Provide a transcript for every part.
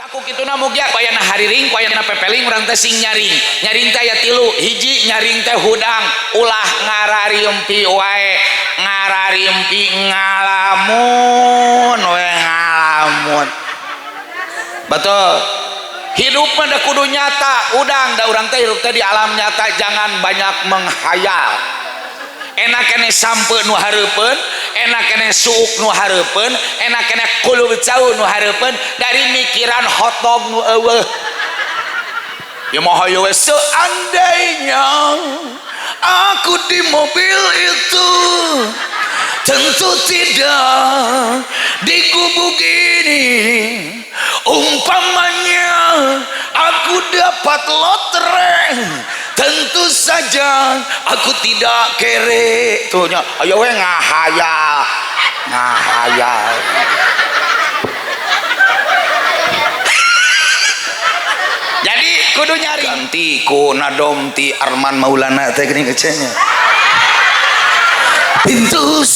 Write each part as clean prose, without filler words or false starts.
aku kituna mugia payana hariring payana pepeling urang teh sing nyaring teh aya tilu hiji nyaring teh hudang ulah ngararimpi wae ngararimpi ngalamun we ngalamun betul hidup mah da kudu nyata udang da urang teh hirup teh di alam nyata jangan banyak menghayal enak kene sampe nu hareupeun enak kene suuk nu hareupeun enak kene kulub cau nu hareupeun dari mikiran hotdog nu eueuh ya moho yo seandainya aku di mobil itu tentu tidak digubuk ini umpamanya aku dapat lotre tentu saja aku tidak kere tuh nya ayo we ngahayal jadi kudu nyari ganti ku nadom ti Arman Maulana teh geuning ecenya pintu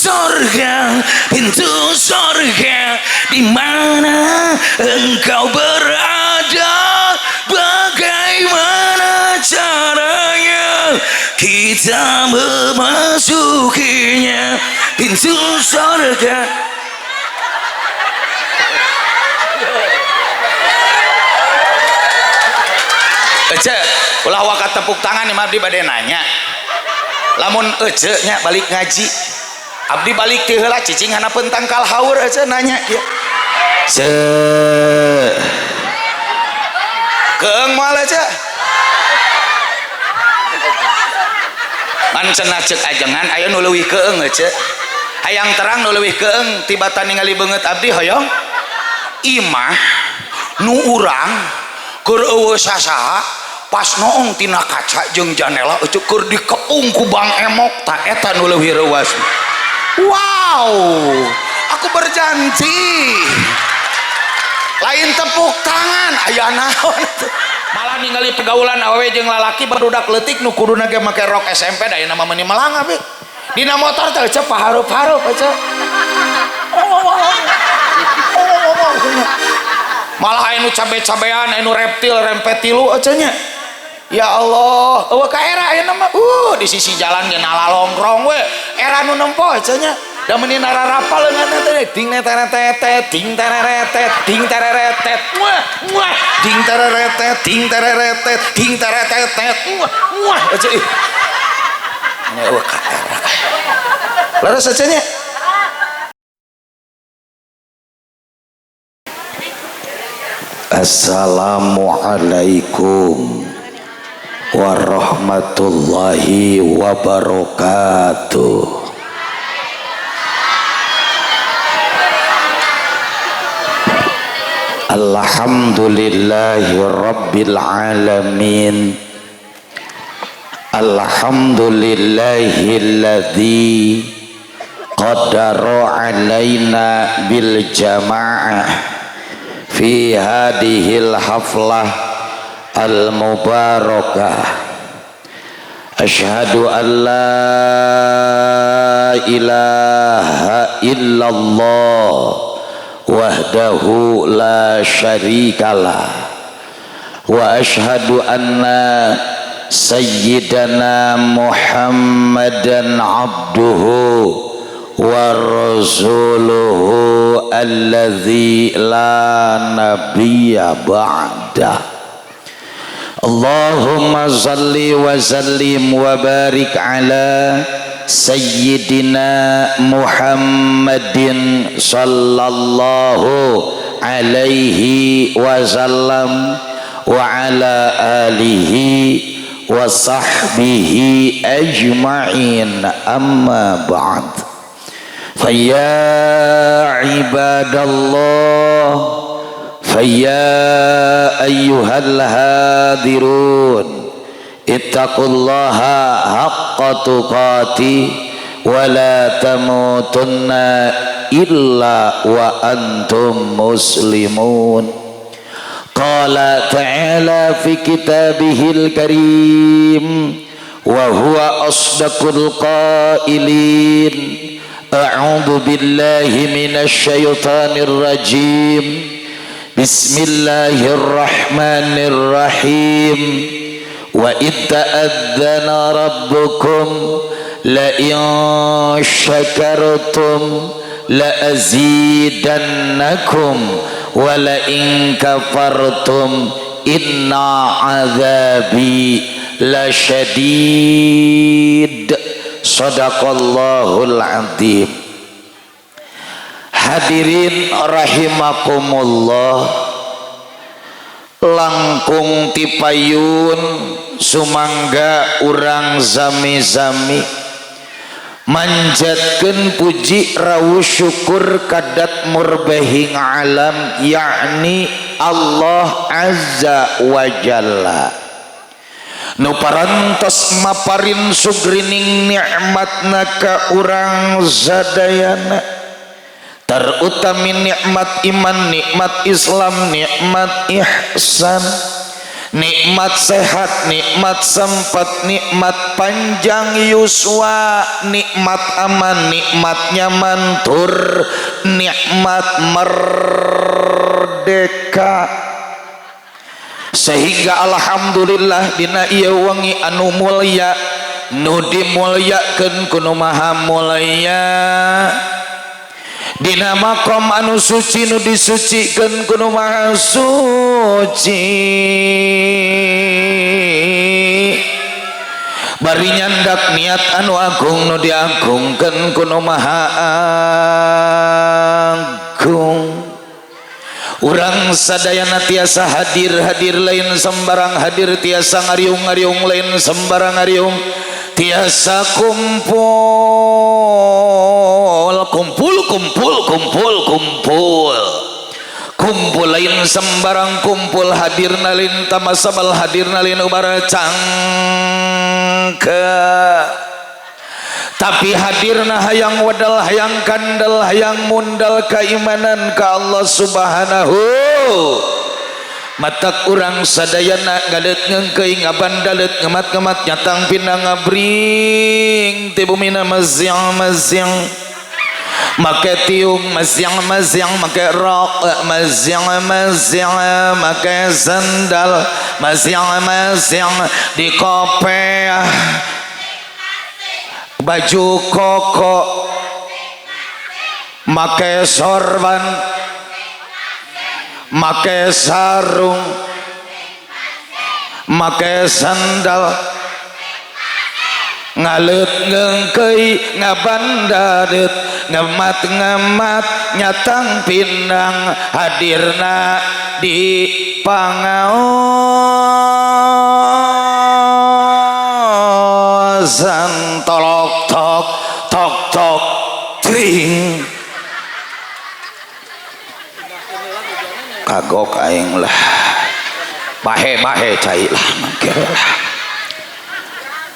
surga di mana engkau berada bagaimana caranya kita memasukinya pintu surga Ece ulah wakat tepuk tangan nih abdi bade nanya lamun ece nya balik ngaji abdi balik teh heula cicing hanapeun tangkal haur ece nanya kieu se keung moal ece man cenah ceuk ajengan aya nu leuwih keung ece hayang terang nu leuwih keung tibatan ningali beungeut abdi hoyong imah nu urang keur eueuh sasaha pas noong tina kaca jeung janela keur dikeung ku Bang Emok tak eta nu leuwih reuas wow aku berjanji lain tepuk tangan aya naon malah ningali pergaulan awewe jeung lalaki barudak leutik nu kuduna ge make rok SMP da ayeuna mah meuni melang abi dina motor teh cep paharup-harup aja malah anu cabe-cabean anu reptil rempet tilu aja nya ya Allah eueuh ka era ayeuna mah di sisi jalan ge nalalongkrong we era nu nempo aja nya da meuni nararapal leungeunna teh ding teretet ding teretet ding teretet muah ding teretet ding teretet ding teretet muah aja ih ini eueuh ka era laras aja nya Assalamualaikum warahmatullahi wabarakatuh. Alhamdulillahi rabbil alamin. Alhamdulillahilladzi qadara alaina bil jamaah fi hadhil haflah al mubarakah. Asyhadu an la ilaha illallah wahdahu la syarikalah wa asyhadu anna sayyidana Muhammadan abduhu wa rasuluhu alladzi la nabiyya ba'dah. Allahumma salli wa sallim wa barik ala sayyidina Muhammadin sallallahu alaihi wasallam wa ala alihi wa sahbihi ajma'in amma ba'd. Faya ibadallah فيا أيها الهادرون اتقوا الله حق تقاته ولا تموتن إلا وأنتم مسلمون. قال تعالى في كتابه الكريم وهو أصدق القائلين أعوذ بالله من الشيطان الرجيم Bismillahirrahmanirrahim. Wa itta'adzana rabbukum la in syakartum la azidannakum wa la in kafartum inna azabi lasyadid. Shadaqallahul azim. Hadirin rahimakumullah, langkung tipayun sumangga urang zami-zami manjatkeun puji rawuh syukur kadat murbahing alam, yakni Allah azza wa jalla, nu parantos maparin sugrining nikmatna ka urang sadayana, terutami nikmat iman, nikmat Islam, nikmat ihsan, nikmat sehat, nikmat sempat, nikmat panjang yuswa, nikmat aman, nikmat nyaman, tur nikmat merdeka. Sehingga alhamdulillah dina ieu wengi anu mulya, nu dimulyakeun ku nu maha mulya, dina makom anu suci nu disucikeun ku nu maha suci, bari nyandak niat anu agung nu diagungkeun ku nu maha agung. Urang sadayana tiasa hadir lain sembarang hadir, tiasa ngariung lain sembarang ngariung, tiasa kumpul lain sembarang kumpul, hadir nalin tamasabal, hadir nalin ubara cangka, tapi hadirna hayang wadal, hayang kandel, hayang mundal keimanan ka Allah subhanahu. Matak urang sadayana gadet ngengkeuing ngabandalet ngemat-ngemat nyatang pinang ngabring ti bumina mazyang make tiung mazyang make rok mazyang make sandal mazyang di kope baju koko make sorban make sarung make sandal ngalut ngengkei ngabandadet ngemat nyatang pinang hadirna di pangaosan tolok tok ting kagok aing lah bahe cai lah mangke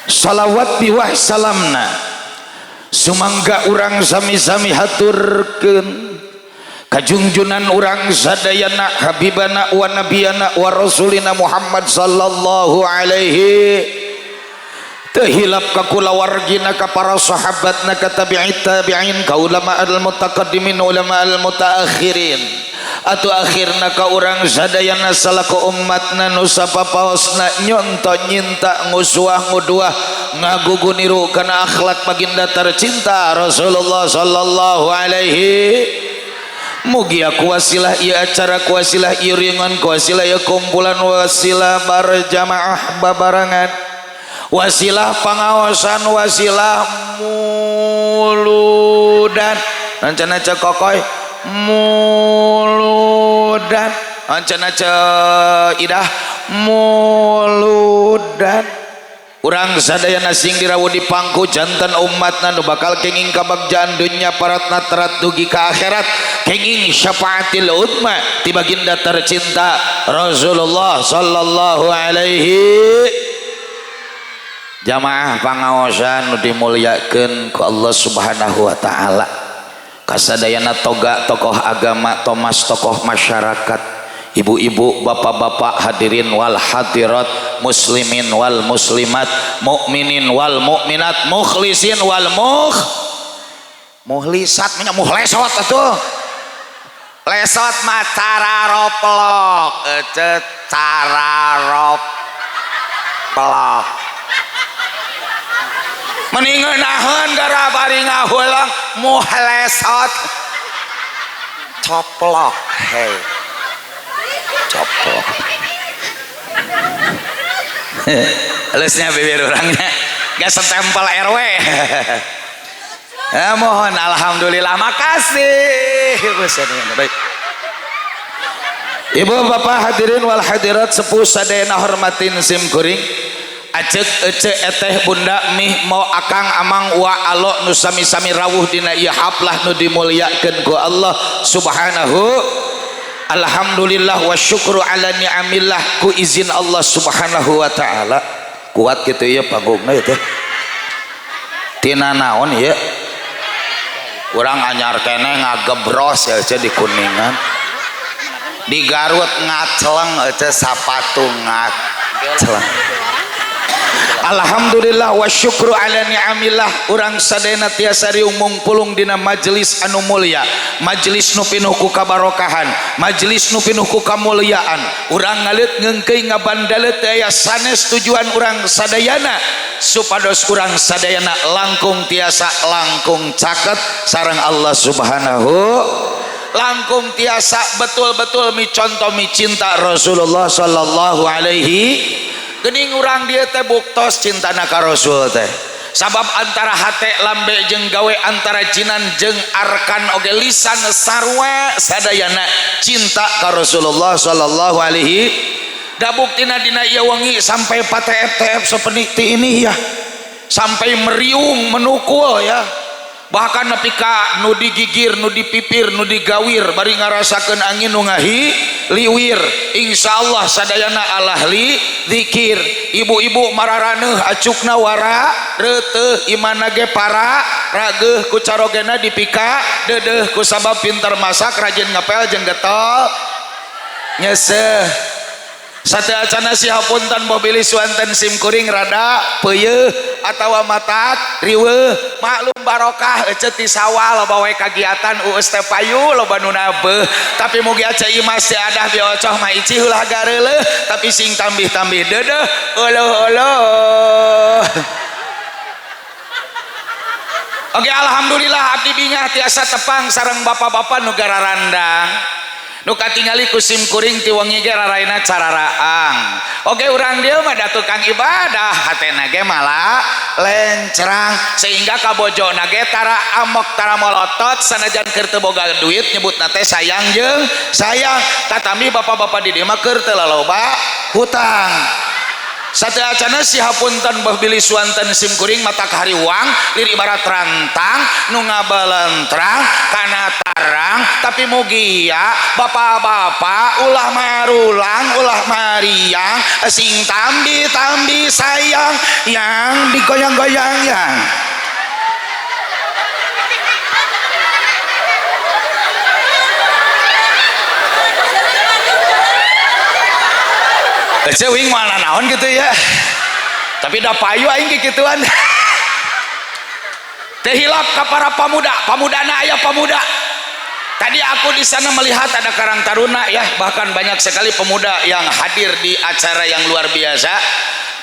salawat biwah salamna sumangga urang sami-sami haturkeun kajungjunan urang sadayana habibana wa nabiyana wa rasulina Muhammad sallallahu alaihi tehilap ka kulawargina ka para sahabatna ka tabi'in ka ulama al-mutaqaddimin ulama al-mutaakhirin atu akhirna ka urang sadayana salaku ummatna nu sapapaosna nyonto nyinta nguswah nguduah ngagugu niru kana akhlak baginda tercinta Rasulullah sallallahu alaihi. Mugi aku wasilah ieu acara, ku wasilah ieu ringan, ku wasilah ieu kumpulan, wasilah berjamaah babarangan, wasilah pangaosan, wasilah muludan rencana cekokoy muludan rencana idah muludan urang sadayana sing dirawuh di pangku jantan umatna nu bakal kenging kabagjaan dunya paratna terat dugi ka akhirat, kenging syafaatil utma ti baginda tercinta Rasulullah sallallahu alaihi. Jamaah pangaosan nu dimulyakeun ku Allah subhanahu wa ta'ala, kasadayana toga tokoh agama, tomas tokoh masyarakat, ibu-ibu, bapak-bapak, hadirin wal hadirat, muslimin wal muslimat, mukminin wal mukminat, mukhlisin wal mukhlisat, muhlesot atuh lesot mah cararoplok cararoplok mendingan nahan gara bari ngahulang muh lesot coplok hei coplok halusnya bibir orangnya gak setempel RW ya mohon alhamdulillah makasih baik. Ibu bapak hadirin wal hadirat sepuh sadayana hormatin sim kuring acek ece eteh bunda mih mau akang amang wa alo nu sami-sami rawuh dina ieu haplah nu dimuliakeun ku Allah subhanahu alhamdulillah wa syukru ala ni'amillah ku izin Allah subhanahu wa ta'ala kuat gitu ya panggungna teh tina naon ya kurang anyar kene ngagebros ya di Kuningan di Garut ngaceleng aja sapatu ngaceleng alhamdulillah wa syukru ala ni'amillah urang sadayana tiasa diumung pulung dina majelis anu mulia majelis nu pinuh ku kabarokahan majelis nu pinuh ku kamuliaan urang ngaleut ngeungkeuy ngabandaleut aya sanes tujuan urang sadayana supados urang sadayana langkung tiasa langkung caket sareng Allah subhanahu langkung tiasa betul-betul micontoh micinta Rasulullah sallallahu alaihi geuning urang dieu teh buktos cintana ka Rasul teh sabab antara hate lambe jeung gawe antara jinan jeung arkan oge lisan sarua sadayana cinta ka Rasulullah sallallahu alaihi da buktina dina ieu wengi sampai pateep-teep sapeuni ti ini ya sampai meriung menukul ya bahkan nepi ka nu digigir nu dipipir nu digawir bari ngarasakeun angin nu ngahi liwir insyaallah sadayana alahli zikir ibu-ibu mararaneuh acukna wara reuteuh imana ge para rageuh ku carogena dipika deudeuh ku sabab pinter masak rajin ngapel jeung getol nyeuseuh sateacana sihapunten mobil suanten sim kuring rada peuyeuh atawa matat riweuh maklum barokah ece ti sawal loba we kagiatan ueus teh payu loba nu nabeuh tapi mugi aca imas teh adah biocoh mah icih ulah gareuleuh tapi sing tambih-tambih deudeuh eueuh oke alhamdulillah abdi bingah tiasa tepang sareng bapak-bapak nu gararandang nu katingali ku sim kuring ti wengi ge raraina cararaang oge urang dieu mah da tukang ibadah hatena ge malah lencrang sehingga kabojona ge tara amok tara molotot sanajan keur teu boga duit nyebutna teh sayang jeung sayang tatami bapak-bapak di dieu mah keur teu laloba hutang sateacana sihapunten beuh bilih suanten sim kuring mata kahariwang lir ibarat rantang nu ngabalentrang kana tarang tapi mugi ya bapak-bapak ulah marulang ulah mariang sing tambi-tambi sayang yang digoyang-goyang yang cewing mana naon gitu ya tapi da payu aing kikituan teh hilap ka para pamudana aya pamuda tadi aku di sana melihat ada karang taruna ya bahkan banyak sekali pemuda yang hadir di acara yang luar biasa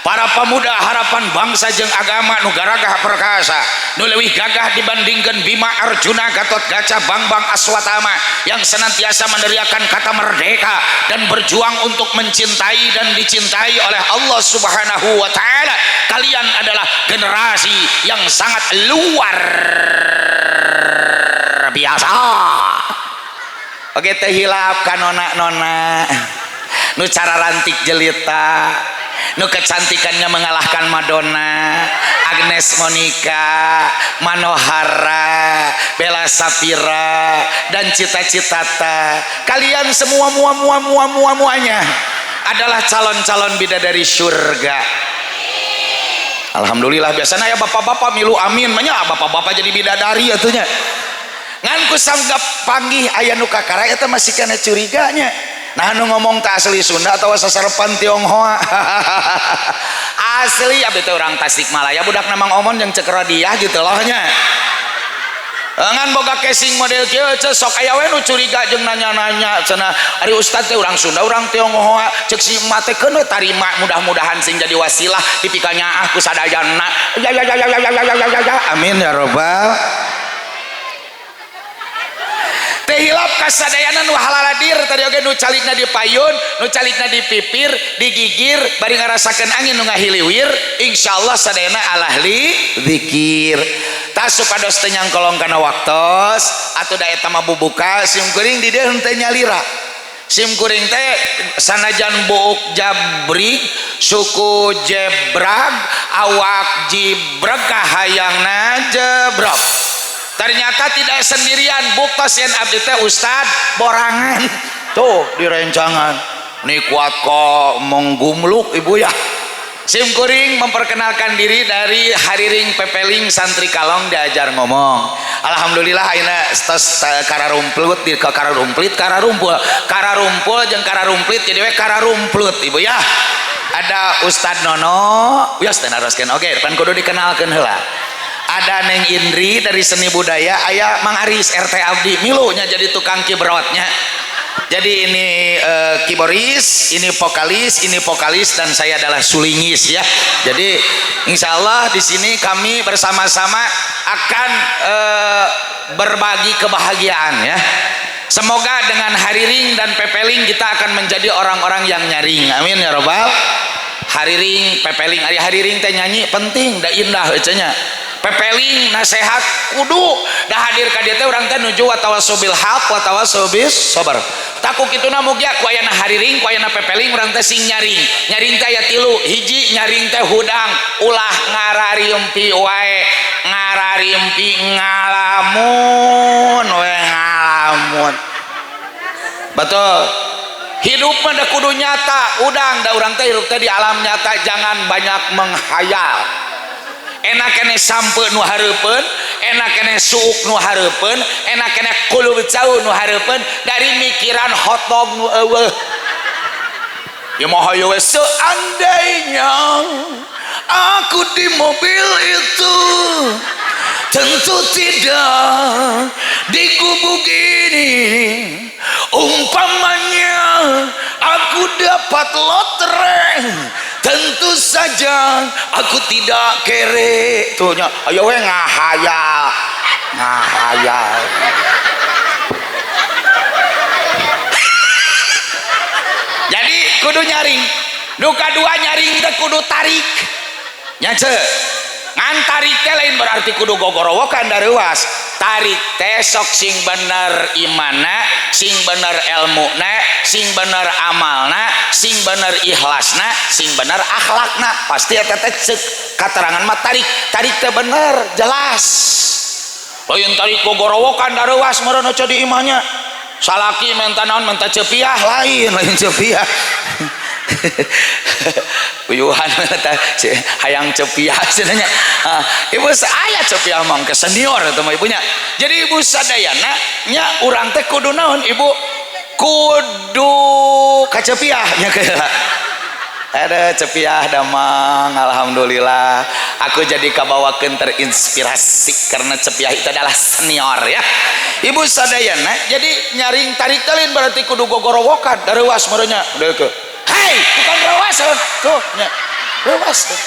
para pemuda harapan bangsa jeung agama nu garagah perkasa nu leuwih gagah dibandingkan Bima Arjuna Gatot Kaca Bambang Aswatama yang senantiasa meneriakan kata merdeka dan berjuang untuk mencintai dan dicintai oleh Allah Subhanahu wa taala. Kalian adalah generasi yang sangat luar biasa. Oke teh hilap ka nona-nona nu cara rantik jelita nu kecantikannya mengalahkan Madonna, Agnes Monica, Manohara, Bella Sapira dan cita-citata. Kalian semua muanya adalah calon-calon bidadari surga. Alhamdulillah biasanya ya bapak-bapak milu amin manya bapak-bapak jadi bidadari atunya. Ngan ku sanggap panggih aya nu kakara eta masih kana curiganya. Nah nu ngomong tak asli Sunda atau sasarepan Tionghoa asli abdi teh urang Tasikmalaya budak namang omon yang cek radiah gitu loh nya ngan boga casing model kieu sok aya we nu curiga jeung nanya-nanya cenah ari ustad teh urang Sunda urang Tionghoa cek si emak teh keun we tarima mudah-mudahan sing jadi wasilah tipika nyaah ku sadayana ya amin ya robbal teh hilap kasadayana nu halaladir tadi oge nu calikna di payun nu calikna di pipir digigir bari ngarasakeun angin nu ngahiliwir insyaallah sadayana alahli zikir tas supados teu nyangkolong kana waktos atuh da eta mah bubuka sim kuring di dieu henteu nyalira sim kuring teh sanajan buuk jabrig suku jebrag awak jibreg kahayangna jebrog ternyata tidak sendirian buktos yen abdi teh ustad borangan tuh di rencangan nih kuat kok menggumluk ibu ya sim kuring memperkenalkan diri dari Hariring Pepeling Santri Kalong diajar ngomong alhamdulillah ayeuna tos kararumplut di kararumplit kararumpul jeung kararumplit jadi we kararumplut ibu ya ada Ustad Nono wios teh naroskeun oke pan kudu dikenalkeun heula ada Neng Indri dari seni budaya aya Mang Aris RT Abdi milunya jadi tukang kibrotnya jadi ini keyboardis, ini vokalis dan saya adalah sulingis ya. Jadi insya Allah di sini kami bersama-sama akan berbagi kebahagiaan ya. Semoga dengan Hariring dan Pepeling kita akan menjadi orang-orang yang nyaring. Amin ya robbal. Hariring, Pepeling, ari Hariring teh nyanyi penting, da indah ecenya. Pepeling nasehat kudu dah hadir ka dieu teh urang teh nuju wa tawassubil haq wa tawassobis sabar. Takuk kituna mugia ku ayana Hariring ku ayana Pepeling urang teh sing nyaring. Nyaring teh aya tilu, hiji nyaring teh hudang, ulah ngararimpi wae. Ngararimpi ngalamun we ngalamun. Betul. Hidup mah da kudu nyata, udang da urang teh hirup teh di alam nyata jangan banyak menghayal. Enak kene sampe nu hareupeun enak kene suuk nu hareupeun enak kene kulub cau nu hareupeun dari mikiran hotdog nu eueuh ya mah hayu we seandainya aku di mobil itu tentu tidak di gubuk ini umpamanya aku dapat lotre tentu saja aku tidak kere tuh nya ayo we ngahayal jadi kudu nyaring nu kadua nyaring teh kudu tarik nya ce ngan tarik teh lain berarti kudu gogorowokan dareuwas tarik teh sok sing bener imanna sing bener ilmuna sing bener amalna sing bener ikhlasna sing bener akhlakna pasti eta teh katerangan mah tarik teh bener jelas lain tarik gogorowokan dareuwas meureun aca di imahnya salaki menta naon menta cepiah lain cepiah uyuhan hayang cepiah sebenarnya ibu saya cepiah mong ke senior atau ibunya jadi ibu sadayana nya urang teh kudu naon ibu kudu kacepiah nya ada cepiah damang alhamdulillah aku jadi kabawakeun terinspirasi karena cepiah itu adalah senior ya ibu sadayana jadi nyaring tarik talin berarti kudu gogorowokan dareuwas meureunnya deukeut hei bukan rewas tuh nya rewas tuh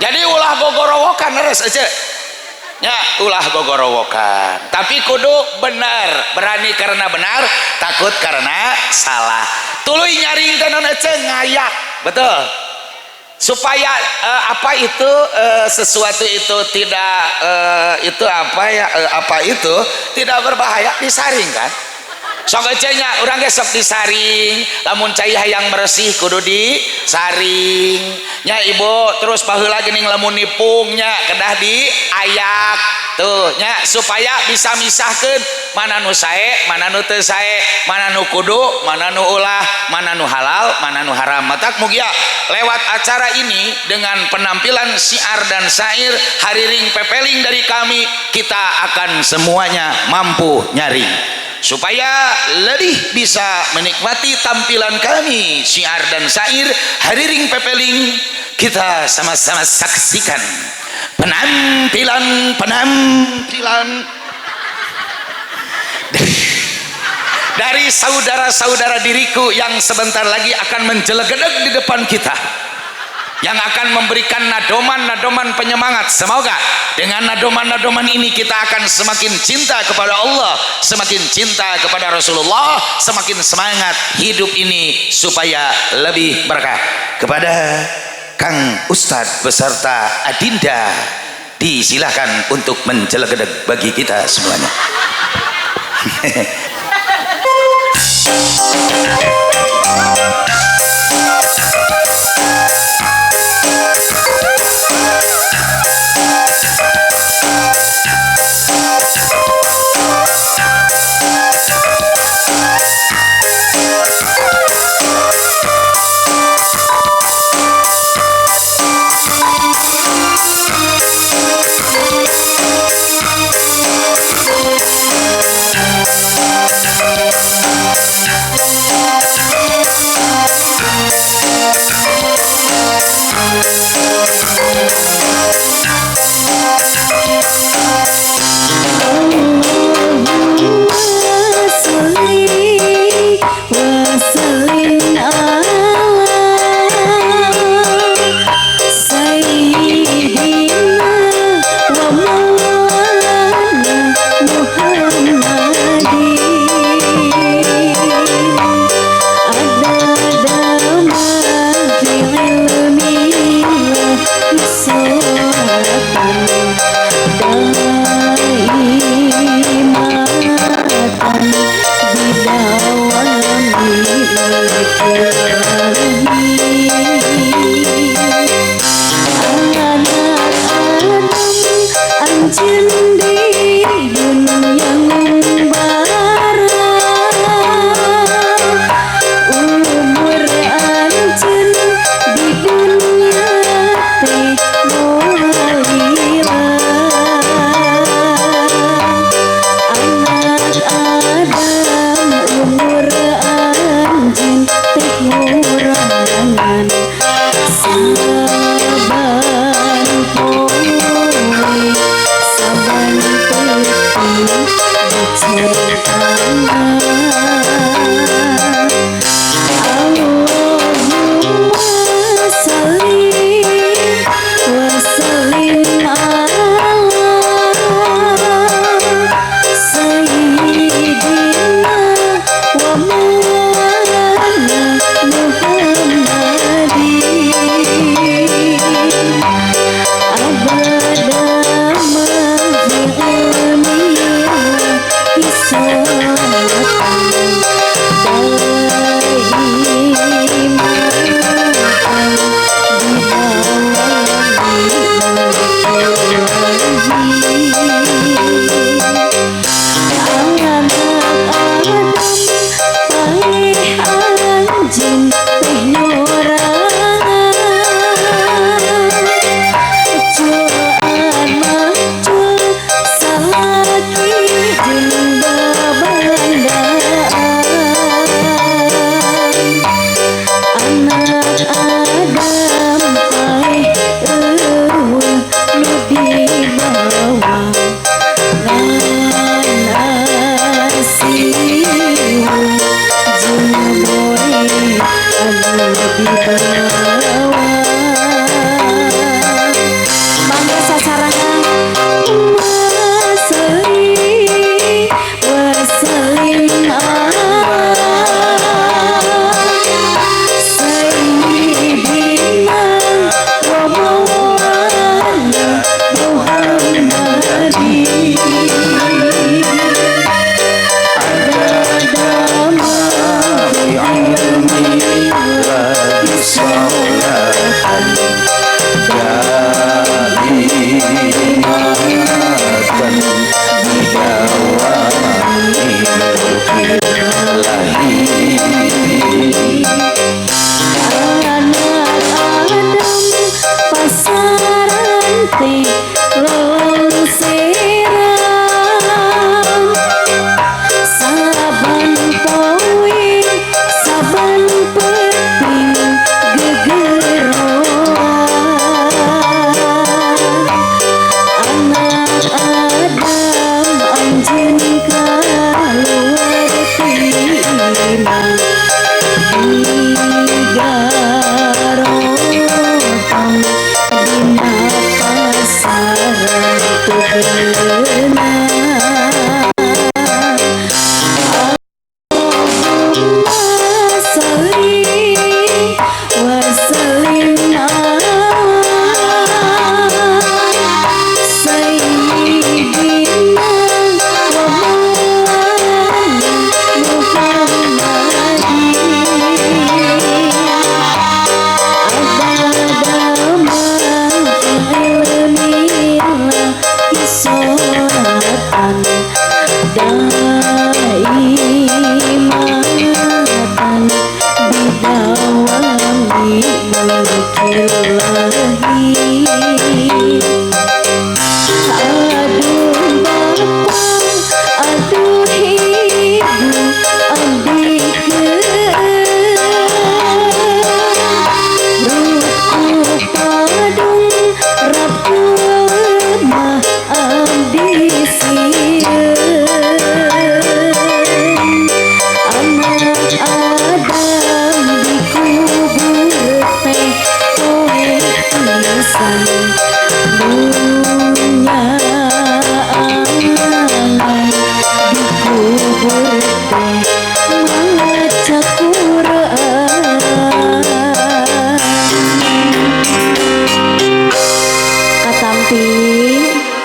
jadi ulah gogorowokan leres aja nya ulah gogorowokan tapi kudu benar berani karena benar takut karena salah tuluy nyaring teh naon ece ngayak betul supaya apa itu sesuatu itu tidak itu apa ya apa itu tidak berbahaya disaring kan sok ecenya urang ge sok disaring lamun cai hayang bersih kudu disaring nya ibu terus baheula geuning lamun nipungnya kedah diayak tuh nya supaya bisa misahkeun mana nu sae mana nu teu sae mana nu kudu mana nu ulah mana nu halal mana nu haram matak mugia lewat acara ini dengan penampilan syiar dan syair Hariring Pepeling dari kami kita akan semuanya mampu nyaring supaya lebih bisa menikmati tampilan kami syiar dan syair Hariring Pepeling kita sama-sama saksikan penampilan dari saudara-saudara diriku yang sebentar lagi akan menjelegedeg di depan kita, yang akan memberikan nadoman-nadoman penyemangat. Semoga dengan nadoman-nadoman ini kita akan semakin cinta kepada Allah, semakin cinta kepada Rasulullah, semakin semangat hidup ini supaya lebih berkah. Kepada Kang Ustadz beserta Adinda disilahkan untuk menjelegedeg bagi kita semuanya.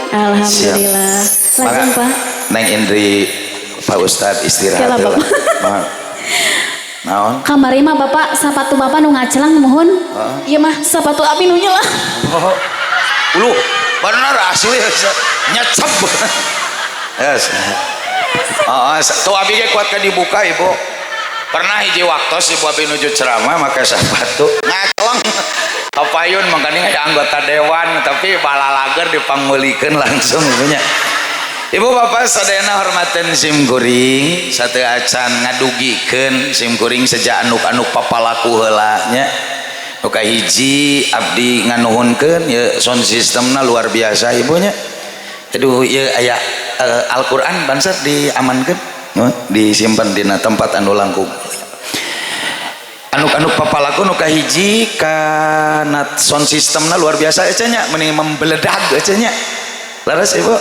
Alhamdulillah. Lajeng Pak. Neng Indri Pak Ustad istirahat Kela, heula. Bapak. Mohon. Naon? Kamari mah Bapak sepatu Bapak nu ngacelang mohon. Iya mah sepatu abi nu nyelah. Oh. Ulu, bener asli nyecep. Yes. Tuh abi ge kuat ka dibuka Ibu. Pernah hiji waktos Ibu abi nuju ceramah make sepatu ngaceleng. Kapayun mangkani ada anggota dewan tapi balalager dipanggulikeun langsung ibunya. Ibu bapak sadayana hormaten simkuring sateu acan ngadugikeun simkuring sejak anuk-anuk papalaku heula nya. Nu kahiji abdi nganuhunkeun ye sound systemna luar biasa ibunya. Aduh ieu aya Al-Qur'an banser diamankeun disimpan dina tempat anu langkung. Anuk-anuk papalaku nu kahiji kana sound systemna luar biasa ecenya mending membeledag ecenya. Laras Ibu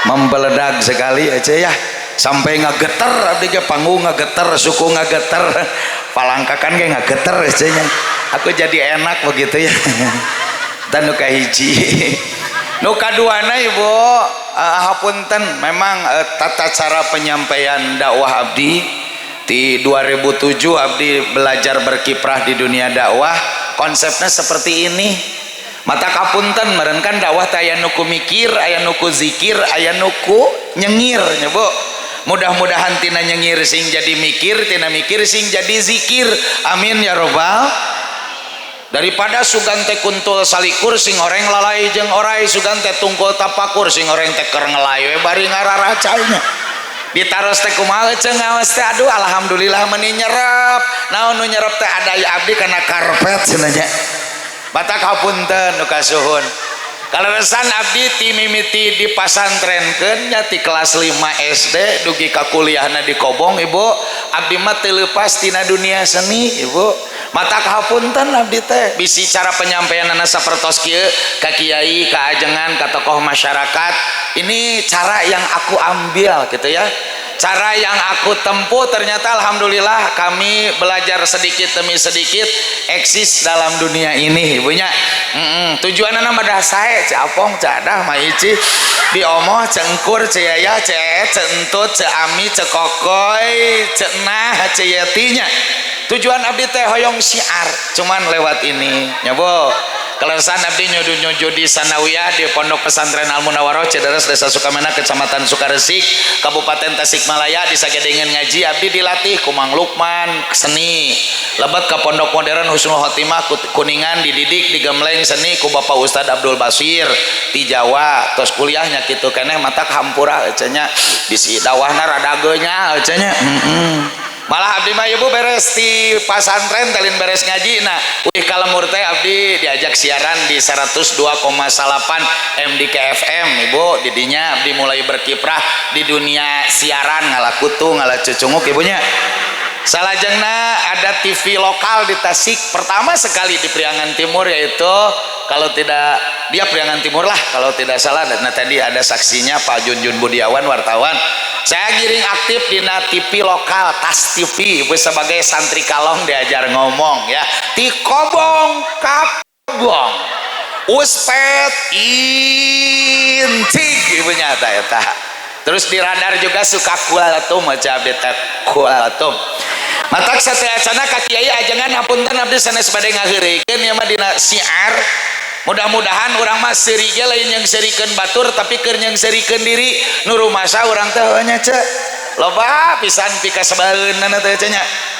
membeledag sekali ece ya sampai ngageter abdi ge panggung ngageter suku ngageter palangkakan ge ngageter ecenya. Aku jadi enak begitu ya. Dan nu kahiji nu kaduana Ibu hapunten memang tata cara penyampaian dakwah abdi di 2007 abdi belajar berkiprah di dunia dakwah konsepnya seperti ini mata kapunten meren kan dakwah teh aya nuku mikir aya nuku zikir aya nuku nyengir nya Bu mudah-mudahan tina nyengir sing jadi mikir tina mikir sing jadi zikir amin ya robbal daripada sugan teh kuntul salikur sing oreng lalai jeung orai sugan teh tungkul tapakur sing oreng teh keur ngelai we bari ngararacanya ditaros teh kumaha ceung ngaos teh aduh alhamdulillah meuni nyerep naon nu nyerep teh ada abdi kana karpet cenanya batak hapunten nu kasuhun kaleresan abdi ti mimiti dipasantrenkeun nya ti kelas 5 SD dugi ka kuliahna di Kobong Ibu abdi mah teu leupas tina dunia seni Ibu matak hapunten abdi teh bisi cara penyampaianna sapertos kieu ka kiai ka ajengan ka tokoh masyarakat ini cara yang aku ambil gitu ya cara yang aku tempuh ternyata alhamdulillah kami belajar sedikit demi sedikit eksis dalam dunia ini ibunya tujuanna nama dah sae cek apong cek adah mah ici diomoh cengkur ceyaya cek centut cek ami cek kokoy cek nah cek yetinya tujuan abdi teh hoyong syiar cuman lewat ini nyobo keleresan abdi nyudu di sanawiyah di pondok pesantren Al Munawwaroh Cederes Desa Sukamena Kecamatan Sukaresik Kabupaten Tasikmalaya di sagedengan ngaji abdi dilatih ku Mang Lukman seni lebet ke pondok modern Husnul Khotimah Kuningan dididik di Gemleng seni ku Bapak Ustad Abdul Basir di Jawa tos kuliahnya kitu keneh matak hampura ecenya bisi dakwahna rada geunya ecenya malah abdi mah Ibu beres di pasantren talin beres ngaji nah uih kalemur teh abdi diajak siaran di 102,8 MDK FM Ibu didinya abdi mulai berkiprah di dunia siaran ngalakutu ngalacucunguk ibunya salajengna ada TV lokal di Tasik pertama sekali di Priangan Timur yaitu kalau tidak dia Priangan Timur lah kalau tidak salah nah tadi ada saksinya Pak Junjun Budiawan wartawan saya giring aktif di TV lokal TAS TV sebagai santri kalong diajar ngomong ya ti Kobong Kabong uspet intik ibunya eta terus di radar juga suka kualatum aja beta kualatum matak satya acana ka kiai ajengan hapunten abdi sanes bade ngaheureukeun ieu mah dina syiar mudah-mudahan urang mah seuri ge lain yang serikeun batur tapi keur yang serikeun diri nu rumasa urang teh nya ce loba pisan pika sabareunna teh nya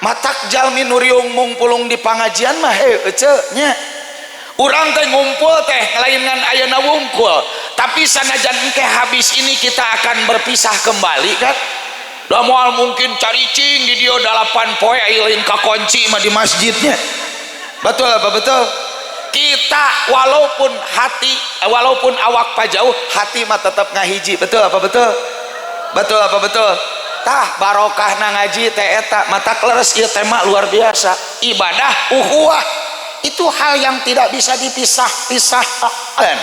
matak jalmi nuriung mungpulung di pangajian mah ece nya urang teh ngumpul teh ngelaingan ayeuna wungkul tapi sanajan engke habis ini kita akan berpisah kembali kan da moal mungkin caricing di dia 8 poe ayeulin ka kunci mah di masjidnya betul apa betul kita walaupun awak pajauh hati mah tetap ngahiji betul apa betul betul apa betul tah barokah na ngaji teh eta mata leres ieu tema luar biasa ibadah ukhuwah itu hal yang tidak bisa dipisah-pisahkan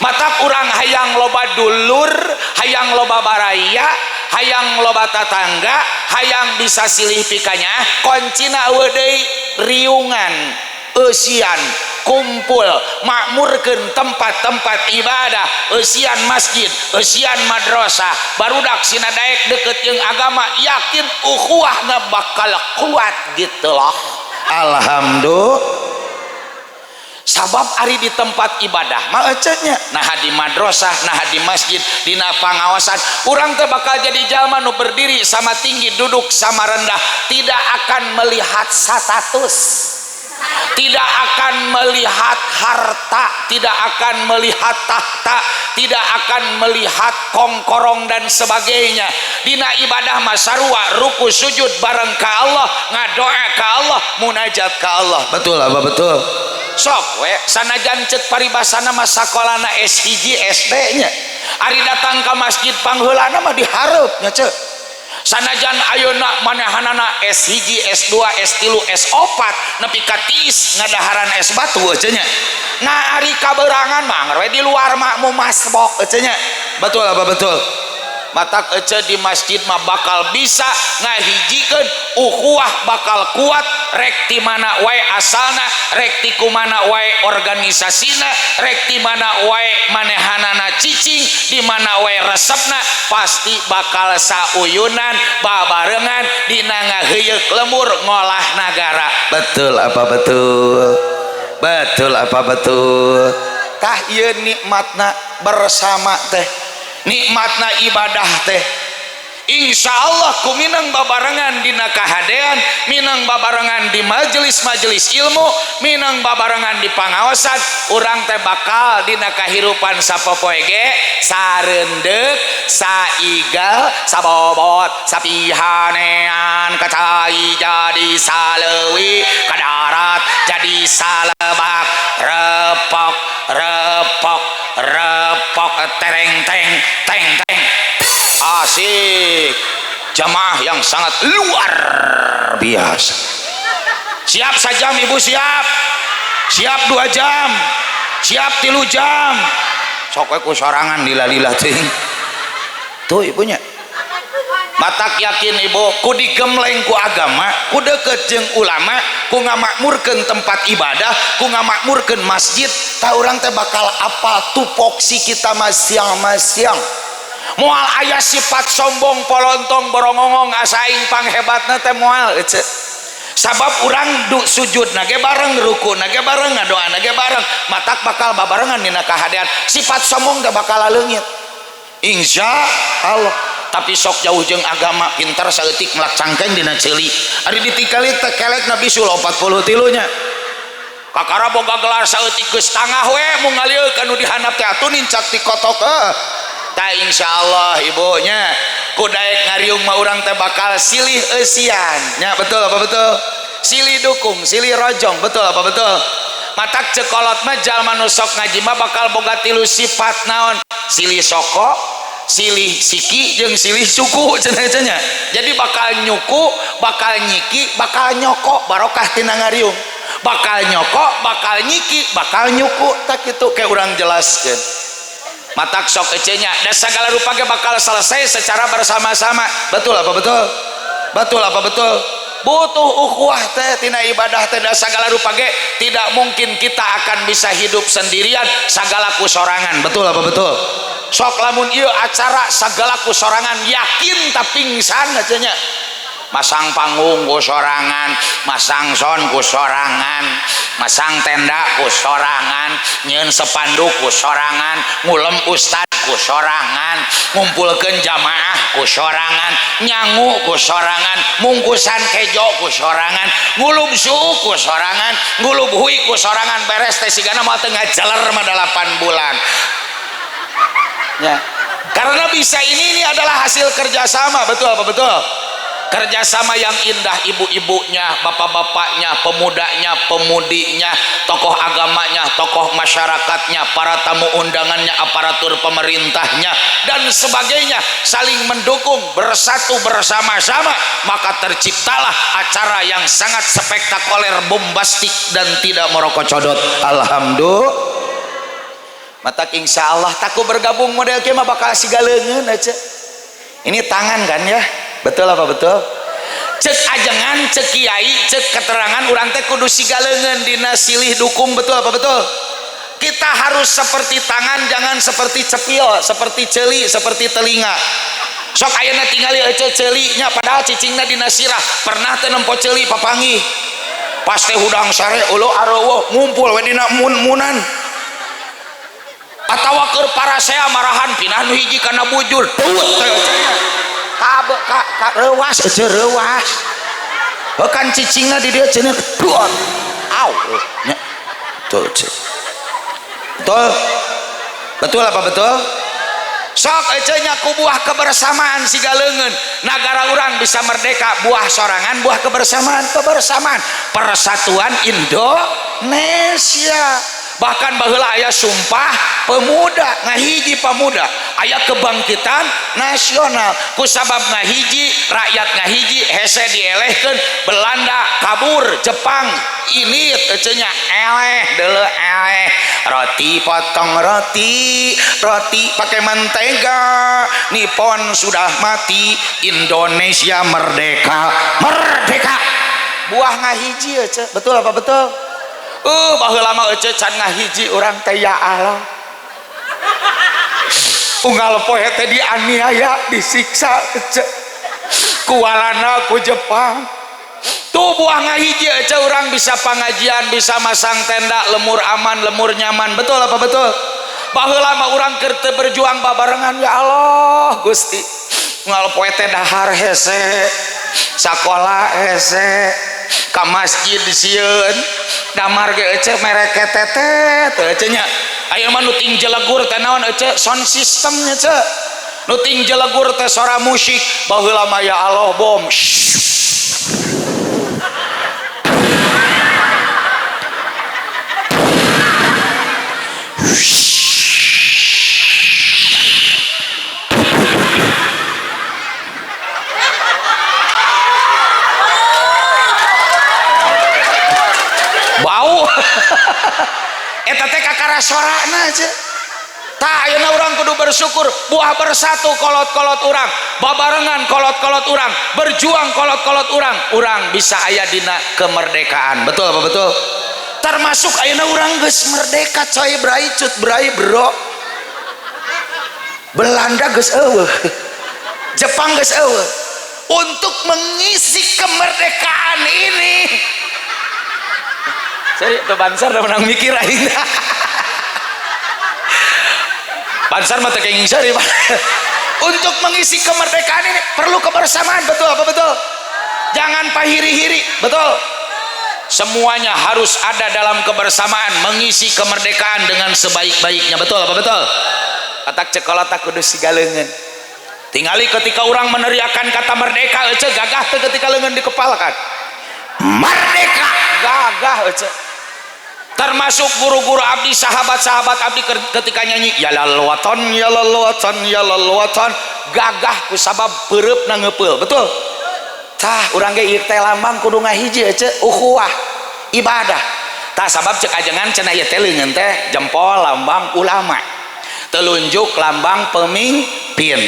mata urang hayang loba dulur hayang loba baraya hayang loba tatangga hayang bisa silih pikanya koncina eueuh deui riungan eusian kumpul makmurkeun tempat-tempat ibadah eusian masjid eusian madrasah barudak sina daek deket jeung agama yakin ukhuwahna bakal kuat gitu loh alhamdulillah sabab ari di tempat ibadah mah ecenya nah di madrasah nah di masjid dina pangawasan urang teh bakal jadi jalma nu berdiri sama tinggi duduk sama rendah tidak akan melihat status tidak akan melihat harta tidak akan melihat tahta tidak akan melihat kongkorong dan sebagainya dina ibadah masarua ruku sujud bareng ka Allah ngadoa ka Allah munajat ka Allah betul apa betul sok we sanajan cek paribasana mah sakolana S1 SD nya ari datang ka masjid pangheulana mah dihareup nya cek sanajan ayeuna manehanana S1 S2 S3 S4 nepi ka tiis ngadaharan S batu ece nya nah ari kaberangan mah we di luar makmum masbok ece nya betul apa betul matak ece di masjid mah bakal bisa ngahijikeun ukhuwah bakal kuat rek ti mana wae asalna rek ti kumana wae organisasina rek ti mana wae manehanana cicing di mana wae resepna pasti bakal sauyunan babarengan dina ngaheuyeuk lemur ngolah nagara betul apa betul betul apa betul tah ieu nikmatna bersama teh nikmatna ibadah teh insya Allah ku minang babarengan dina kahadean minang babarengan di majelis-majelis ilmu minang babarengan di pangaosan urang teh bakal dina kahirupan sapopoe ge sareundeup saigal sabobot sapihanean kacai jadi saleuwi kadarat jadi salebak repok repok repok tereng teng teng teng asik jamaah yang sangat luar biasa siap sajam ibu siap 2 jam siap 3 jam sok we ku sorangan lila-lila teuing tuh ibunya matak yakin ibu ku digemleng ku agama ku deket jeung ulama ku ngamakmurkeun tempat ibadah ku ngamakmurkeun masjid ta urang teh bakal apal tupoksi kita masyang-masyang moal aya sifat sombong polontong borongongong asaing panghebatna teh moal ece sabab urang sujud nage bareng ruku nage bareng ngadoa nage bareng matak bakal babarengan dina kahadean sifat sombong teh bakal leungit insya Allah tapi sok jauh jeung agama pintar saeutik melak cangkeng dina ceuli ari ditikali teh kelek Nabi sul 43 nya kakara boga gelar saeutik geus tangah we mun ngalieu kanu dihandap teh atuh nincak ti kotok ta insyaallah ibunya ku daek ngariung mah urang teh bakal silih eusian nya betul apa betul silih dukung silih rojong betul apa betul matak cekolot mah jalma nu sok ngaji mah bakal boga 3 sifat naon silih soko silih siki jeung silih suku cenah-cenah jadi bakal nyuku bakal nyiki bakal nyoko barokah tina ngariung bakal nyoko bakal nyiki bakal nyuku tak kitu ke urang jelaskeun matak sok ecenya dan segala rupa ge bakal selesai secara bersama-sama betul apa betul betul apa betul butuh ukhuwah teh tina ibadah teh dan segala rupa ge tidak mungkin kita akan bisa hidup sendirian sagala kusorangan betul apa betul sok lamun ieu acara sagala kusorangan yakin tapi pingsan ecenya masang panggung ku sorangan, masang sound ku sorangan, masang tenda ku sorangan, nyeun sepanduk ku sorangan, ngulem ustad ku sorangan, ngumpulkeun jamaah ku sorangan, nyangu ku sorangan, mungkusan kejo ku sorangan, ngulub suhu ku sorangan, ngulub hui ku sorangan, beres teh sigana mah teu ngajaler mah 8 bulan. Ya. Karena bisa ini adalah hasil kerjasama, betul apa betul? Kerjasama yang indah, ibu-ibunya, bapak-bapaknya, pemudanya, pemudinya, tokoh agamanya, tokoh masyarakatnya, para tamu undangannya, aparatur pemerintahnya, dan sebagainya saling mendukung, bersatu bersama-sama, maka terciptalah acara yang sangat spektakuler, bombastik, dan tidak merokok codot. Alhamdulillah. Matak insya Allah takut bergabung model kia mah bakal sigaleungeun aja. Ini tangan kan ya, betul apa betul? Cek ajengan, cek kiai, cek keterangan urang teh kudu sigaleungeun dina silih dukung, betul apa betul? Kita harus seperti tangan, jangan seperti cepil, seperti celi, seperti telinga. Sok ayeuna tingali ece celinya padahal cicingna dina sirah, pernah teh nempo celi papangi. Pas teh hudang sare ulo arowo ngumpul we dina mun-munan. Atawa keur para saya marahan pindah nu hiji kana bujur ka reuwas ece reuwas kan cicingna di dieu cenah duot au nya tuh betul betul apa betul sok ece nya ku buah kebersamaan sigaleungeun nagara urang bisa merdeka buah sorangan buah kebersamaan persatuan Indonesia. Bahkan baheula aya sumpah pemuda ngahiji pemuda, aya kebangkitan nasional kusabab ngahiji rakyat ngahiji hese dielehkeun Belanda kabur Jepang ini ecenya eleh deuleu eleh roti potong roti pakai mentega Nippon sudah mati Indonesia merdeka buah ngahiji ece betul apa betul? Baheula mah ece can ngahiji urang teh ya Allah. Unggal poe teh dianiaya, disiksa ece. Kualana ku Jepang. Tuh buah ngahiji ece urang bisa pangajian, bisa masang tenda, lemur aman, lemur nyaman. Betul apa betul? Baheula mah urang keur teu berjuang babarengan ya Allah Gusti. Unggal poe teh dahar hese, sakola hese, ka masjid sieun. Damar ge ece merek tetet ece nya aya mah nu ting jelegur teh naon ece sound system nya ce nu ting jelegur teh suara musik baheula mah ya Allah bom bau eta teh kakara sorana aja tah ayeuna urang kudu bersyukur buah bersatu kolot-kolot urang babarengan kolot-kolot urang berjuang kolot-kolot urang bisa aya dina kemerdekaan betul apa betul termasuk ayeuna urang geus merdeka coy brai cut brai bro Belanda geus eueuh Jepang geus eueuh untuk mengisi kemerdekaan ini. Sorry, tuh Bansar udah menang mikir aing. Bansar mah teh kenging sorry, Pak. Untuk mengisi kemerdekaan ini perlu kebersamaan, betul apa betul? Jangan pahiri-hiri, betul? Semuanya harus ada dalam kebersamaan mengisi kemerdekaan dengan sebaik-baiknya, betul apa betul? Atak cekola tak kudu sigaleungeun. Tingali ketika orang meneriakan kata merdeka, ece gagah teh ketika leungeun di kepala kan. Merdeka, gagah ece. Termasuk guru-guru abdi, sahabat-sahabat abdi ketika nyanyi ya lalwatan ya lalwatan ya lalwatan gagah ku sabab peureupna nangeupel, betul? Tah urang ge ieu teh lambang kudu ngahiji ece ukhuwah ibadah. Tah sabab cek ajengan cenah ieu teh leungeun teh jempol lambang ulama, telunjuk lambang pemimpin,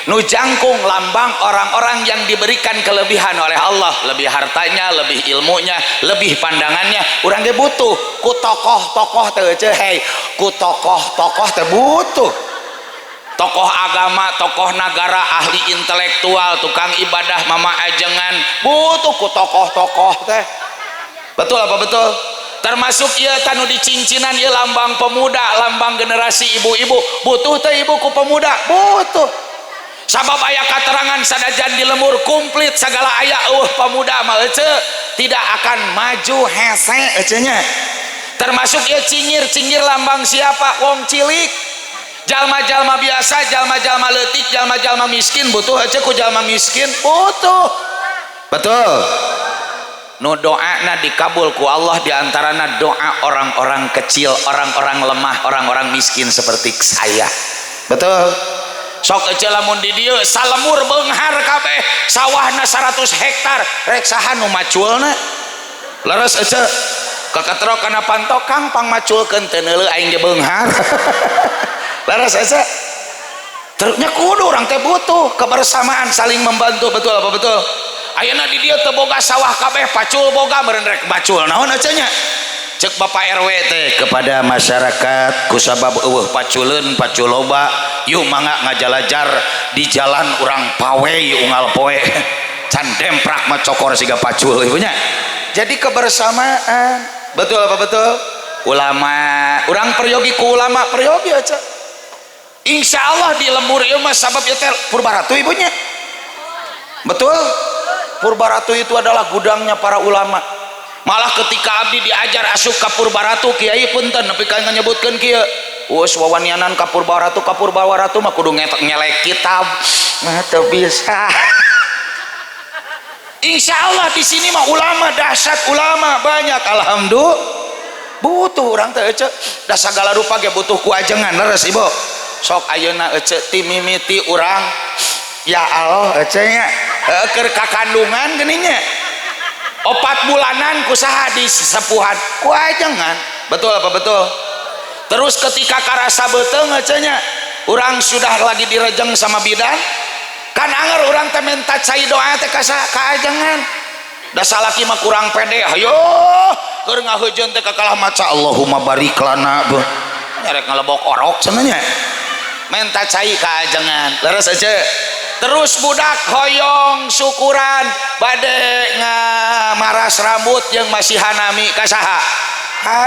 nu jangkung lambang orang-orang yang diberikan kelebihan oleh Allah, lebih hartanya, lebih ilmunya, lebih pandangannya. Urang ge butuh ku tokoh-tokoh teh hei, ku tokoh-tokoh teh butuh. tokoh agama, tokoh negara, ahli intelektual, tukang ibadah, mama ajengan butuh ku tokoh-tokoh teh. Betul apa betul? Termasuk ieu tanu dicincinan ieu lambang pemuda, lambang generasi ibu-ibu, butuh teh ibu ku pemuda, butuh. Sabab aya katerangan sadajan di lemur komplit segala aya pemuda mah tidak akan maju hese nya. Termasuk ieu cingir lambang siapa? Wong cilik. Jalma-jalma biasa, jalma-jalma leutik, jalma-jalma miskin butuh ku jalma miskin, butuh. Betul. Nu doana dikabul ku Allah diantarana doa orang-orang kecil, orang-orang lemah, orang-orang miskin seperti saya. Betul. Sok ece lamun di dieu salemur beunghar kabeh, sawahna 100 hektar, rek saha nu maculna? Leres ece kaketrok kana pantokang pang maculkeun teu neuleuh aing ge beunghar. Leres ece. Terusnya kudu orang teh butuh kebersamaan, saling membantu, betul apa betul? Ayeuna di dieu teu boga sawah kabeh, pacul boga meureun rek macul. Naon ece nya? Cek Bapak RW teh kepada masyarakat kusabab eueuh paculeun paculoba yuk mangga ngajalajar di jalan urang pawe unggal poe can demprak mah cokor siga pacul ibunya. Jadi kebersamaan, betul apa betul? Ulama urang peryogi ku ulama peryogi aja. Insya Allah di lembur ieu mah sabab ieu teh Purbaratu ibunya. Betul? Purbaratu itu adalah gudangnya para ulama. Malah ketika abdi diajar asup ka Purbaratu kiai punten nepi ka nyebutkeun kieu us wawanianan ka Purbaratu mah kudu ngelek kitab mah teu bisa. Insya Allah di sini mah ulama dahsyat, ulama banyak, alhamdulillah. Butuh urang teh ece da sagala rupa ge butuh ku ajengan leres ibu. Sok ayeuna ece ti mimiti urang ya Allah ece nya keur kakandungan geuning nya 4 bulanan kusaha di sepuhan ku ajengan, betul apa betul? Terus ketika karasa beteung ecenya urang sudah lagi direjeng sama bidan kan anger urang teh minta cai doa teh ka ajengan da salaki mah kurang pede hayo keur ngaheujeun teh kakalah maca Allahumma barik lana nyarek ngalebok orok cenanya minta cai ka ajengan leres aja. Terus budak hoyong syukuran bade ngamaras rambut yang masih hanami kasaha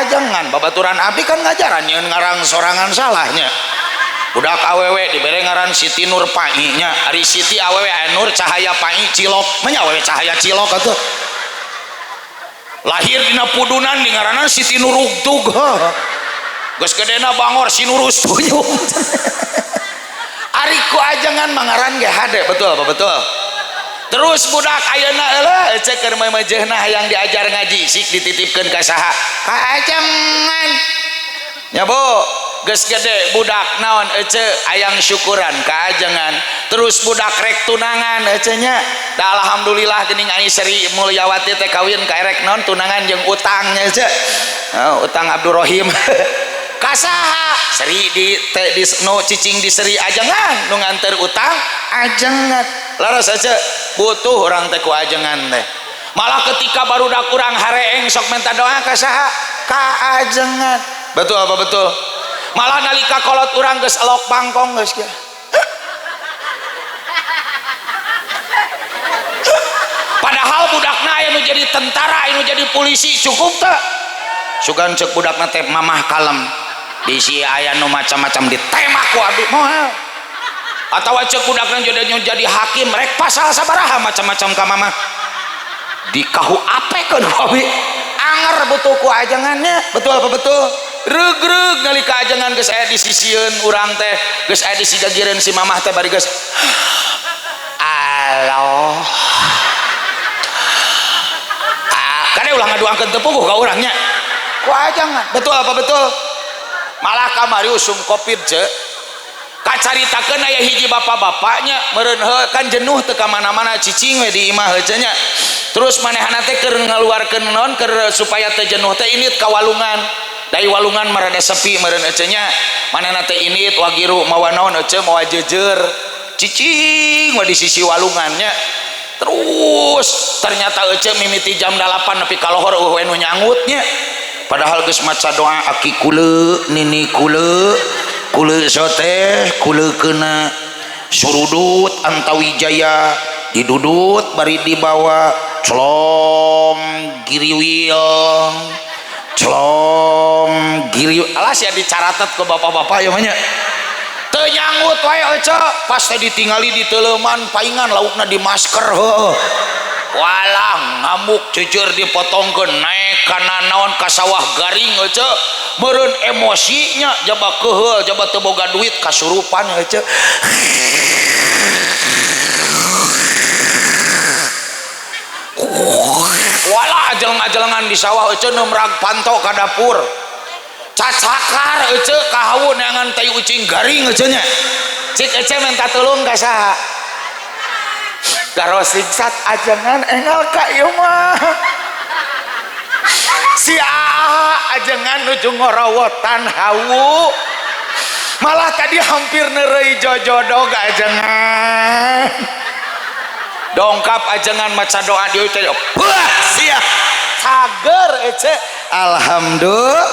ajengan babaturan abdi kan ngajaran nyeun ngarang sorangan salahnya budak awewe dibere ngaran Siti Nur Pai nya ari Siti awewe Nur Cahaya Pai Cilok menya awewe Cahaya Cilok atuh lahir dina pudunan di ngaranan Siti Nurugtug geus gedena bangor si Nurus tuyung ariku ajengan mangaran ge hade, betul apa betul? Terus budak ayeuna eueuh cek keur memejehna hayang diajar ngaji sik dititipkeun ka saha? Ka ajengan. Ya Bu, geus gede budak naon ece ayang syukuran ka ajengan. Terus budak rek tunangan ece nya. Da alhamdulillah geuning Ani Seri Mulyawati teh kawin ka erek naon tunangan jeung utangnya ece. Oh, utang Abdurrahim. Kasaha seri di no cicing di seri ajengan nu nganter utang ajengan laras aja butuh orang teh ku ajengan teh malah ketika barudak urang hareeng sok minta doa kasaha ka ajengan, betul apa betul? Malah nalika kolot urang geus elok bangkong geus kieu padahal budakna aya nu jadi tentara aya nu jadi polisi cukup teh sugan cek budakna teh mamah kalem bisi aya nu macam-macam ditembak ku abdi moal atawa cek budakna jadi hakim rek pasal sabaraha macam-macam ka mamah dikahu apekeun ku abdi anger butuh ku ajengannya, betul apa betul? Reug-reug nalika ajengan geus aya disisieun urang teh geus aya disigagireun si mamah teh bari geus Allah kade ulah ngaduangkeun teu puguh ka urangnya ku ajengan, betul apa betul? Malah kamari usum kopit je kacaritakeun aya hiji bapak-bapaknya meureun kan jenuh teu ka mana-mana cicing we di imah heuh nya terus manehna teh keur ngaluarkeun naon keur supaya teu jenuh teh init ka walungan dari walungan marada sepi meureun heuh nya manehna teh init wagiru mawa naon heuh mawa jejer cicing we di sisi walungannya terus ternyata heuh mimiti jam 8 nepi ka lohor we nu nyangutnya padahal geus maca doa aki kule nini kule kule sote kule kena surudut Antawijaya didudut bari dibawa celom giriwil alas ya dicaratat ke bapak-bapak ya banyak tenyanggut wae aja pas ditinggali di teleman paingan laukna di masker walah ngamuk jujur dipotongkeun naik kana naon ka sawah garing aja meureun emosinya jaba keheul jaba teu boga duit kasurupan aja walah ajeleng-ajelengan di sawah aja nemrag panto ka dapur cacakar aja ka hawu neangan tai ucing garing aja nya cik aja minta tolong ka saha karo siksat ajengan engel ka ieu mah si ajengan nuju ngorowotan hawu malah tadi hampir neureuy jojodog ajengan dongkap ajengan maca doa dieu teh wah sia cager ece alhamdulillah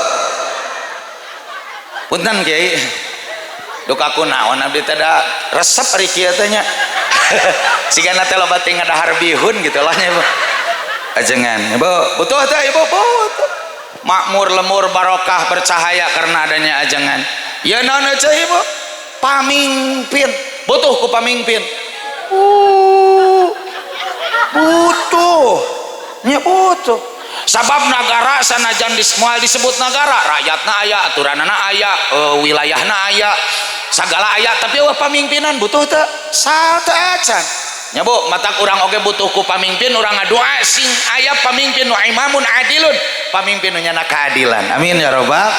punten kiai dukaku naon abdi teh da resep ari kieu teh nya sigana teh loba teh ngadahar bihun gitu lah nya ibu ajengan ibu butuh teh ibu butuh makmur lemur barokah bercahaya karena adanya ajengan ya naon aja ibu pamimpin butuh ku pamimpin butuh nya butuh sabab negara sanajan moal disebut negara rakyatna aya aturanana aya wilayahna aya sagala aya tapi pamimpinan butuh teh saha acan nya bu matak urang oge butuh ku pamimpin urang ngadoa sing aya pamimpin nu imamun adilun pamimpin nu nyana keadilan amin ya rabbal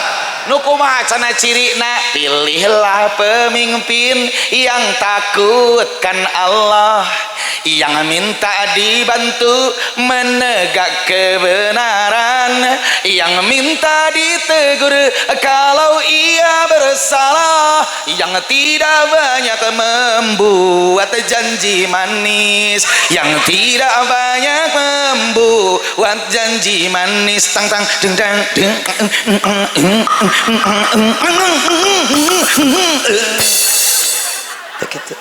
nu kumaha cenah cirina pilihlah pemimpin yang takutkan Allah yang minta dibantu menegak kebenaran yang minta ditegur kalau ia bersalah yang tidak banyak membuat janji manis yang tidak banyak membuat janji manis tang tang deng deng deng gitu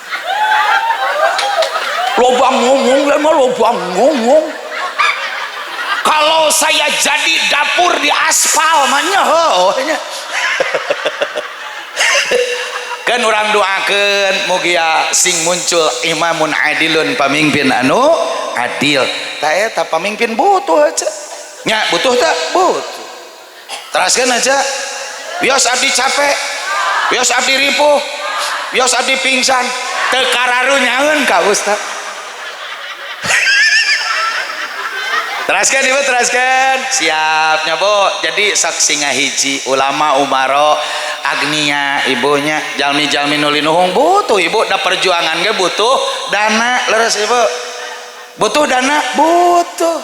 lobang ngomong lemah lobang ngomong kalau saya jadi dapur di aspal manya kan orang doakeun mugia sing muncul imamun adilun pamimpin anu adil tah eta pamimpin butuh aja nya butuh tak butuh teraskeun aja bios abdi capek bios abdi ripuh bios abdi pingsan teu kararu nyaeun ka ustad teraskan ibu teraskan siapnya bu jadi saksi ngahiji ulama umaro agnia ibunya jalmi-jalmi nulinuhung butuh ibu da perjuangan ge butuh dana leres ibu butuh dana butuh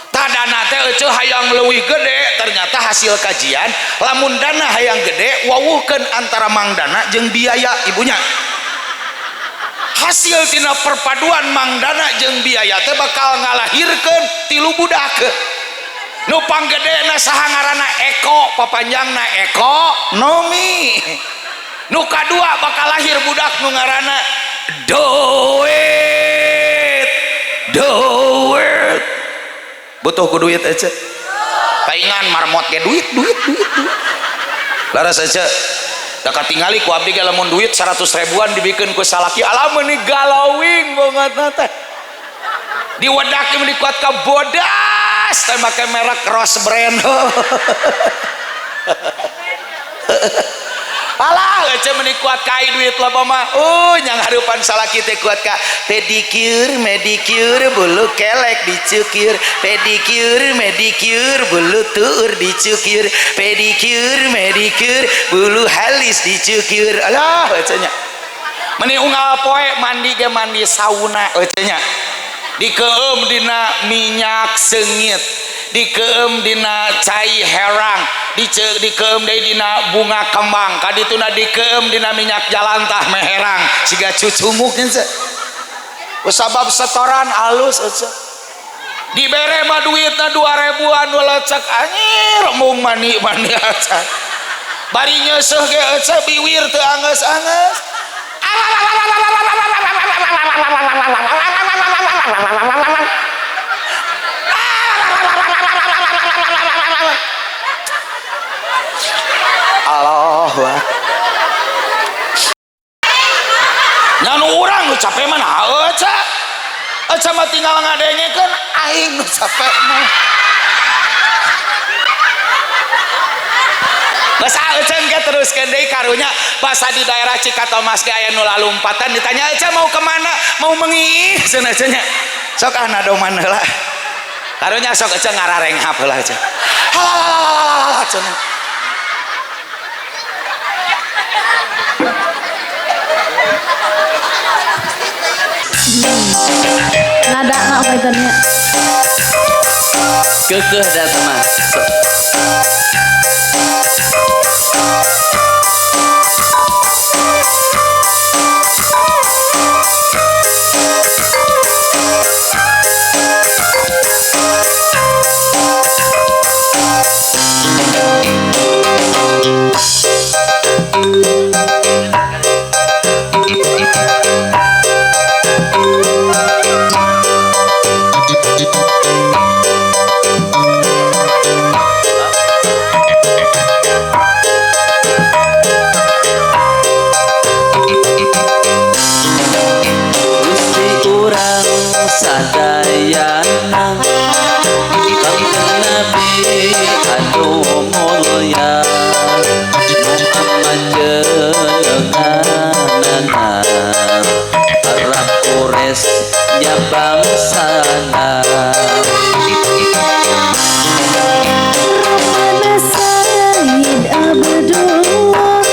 tah dana teh eueuh hayang leuwih gede ternyata hasil kajian lamun dana hayang gede wawuhkeun antara mang dana jeung biaya ibunya hasil tina perpaduan mangdana jeung biaya teh bakal ngalahirkeun 3 budak nu panggedena saha ngaranna Eko papanjangna ekonomi nu kadua bakal lahir budak nu ngaranna duit butuh ku duit aja paingan marmot ge duit laras aja da katingali ku abdi ge lamun duit 100 ribuan dibikeun ku salaki alam meuni galawing banget teh diwedak meni kuat ka bodas teh make merek Rose brand alah aja meni kuat ka duit loba mah nyang hareupan salaki teh kuat ka pedicure medicure bulu kelek dicukir pedicure medicure bulu tuur dicukir pedicure medicure bulu halis dicukir alah ecenya meni unggal poe mandi ge mandi sauna ecenya dikeum dina minyak seungit dikeum dina cai herang dikeum deui dina bunga kembang kadituna dikeum dina minyak jalantah meherang siga cucumuk nya sabab setoran alus aja dibere mah duitna 2 ribuan walecek anjir mung mani aja bari nyeuseh ge ece biwir teu angeus-angeus. Allahu Akbar. Nyanu urang nu capek mah naon ece? Ece mah tinggal ngadengekeun aing nu capek mah. Basa Ecen ke teruskeun deui karunya basa di daerah Cikatomas ge aya nu lalumpatan ditanya Ece mau kemana mau mengiih cenah cenah sok ana do mana lah karunya sok Ece ngararenghap heula Ece halalala cenah nada nak badannya Kekeh dan teman. Sadayana Kanjeng Nabi anu mulya Muhammad jenenganana Arab Quraisy nya bangsana Rohana Sayyid Abdullah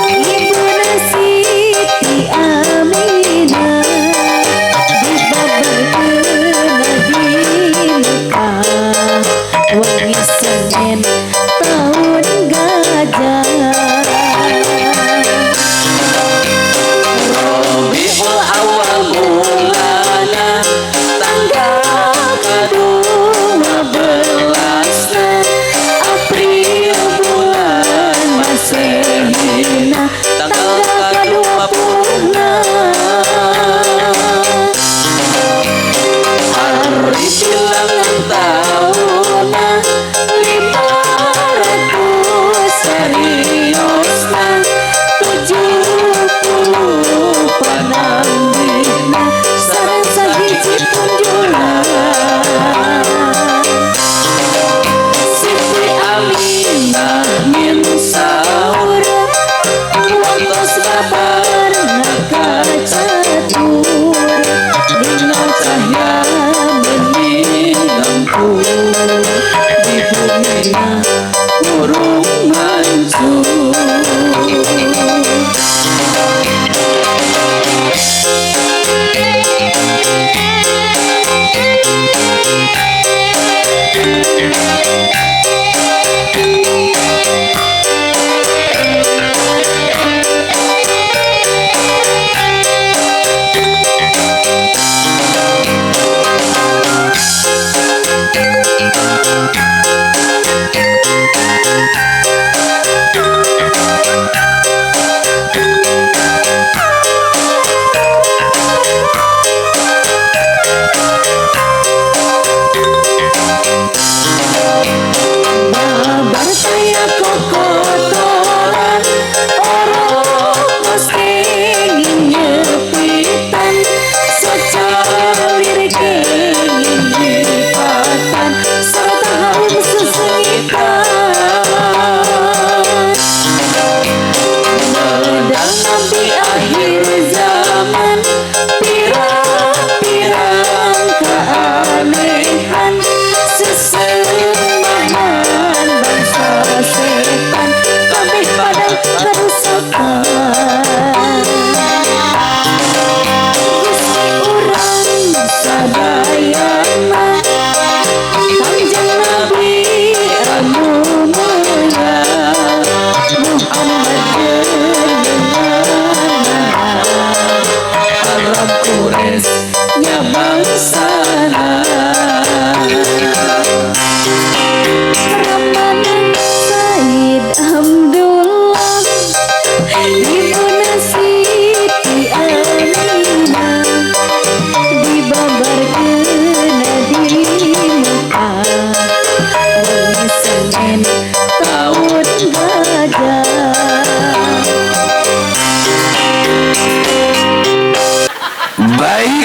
Ibnu Siti Aminah wangi Senin tahun gajah Rabiul Awwal mulana tanggal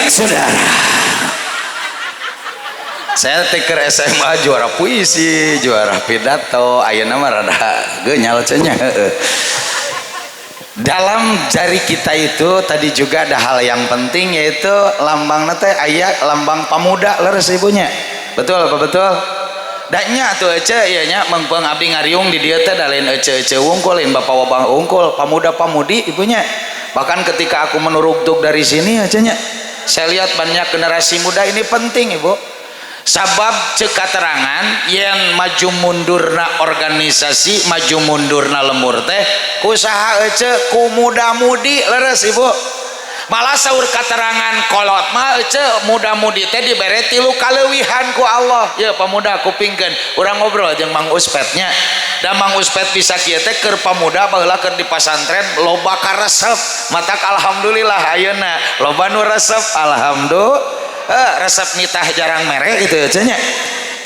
saudara, saya teker SMA juara puisi, juara pidato, ayeuna mah rada genyal cenah. Dalam jari kita itu tadi juga ada hal yang penting, yaitu lambang nate aya lambang pamuda leres ibunya. Betul apa betul? Danya tuh ece ieu nya mengpeung abdi ngariung di dieu teh da lain ece wungkul, lain bapak wabang wungkul, pamuda pamudi ibunya. Bahkan ketika aku menurugtuk dari sini aja nya, saya lihat banyak generasi muda ini penting ibu. Sabab cek katerangan yen maju mundurna organisasi, maju mundurna lembur teh kusaha ece ku muda-mudi leres ibu. Malah saur katerangan kolot mah ece muda-mudi teh dibere 3 kaleuwihan ku Allah. Ya pamuda kupingkeun urang ngobrol jeung Mang Uspetnya, da Mang Uspet bisa kieu teh keur pamuda baheula keur di pasantren loba karesep, matak alhamdulillah ayeuna loba nu resep alhamdulillah. Resep nitah jarang mere gitu ya cenah.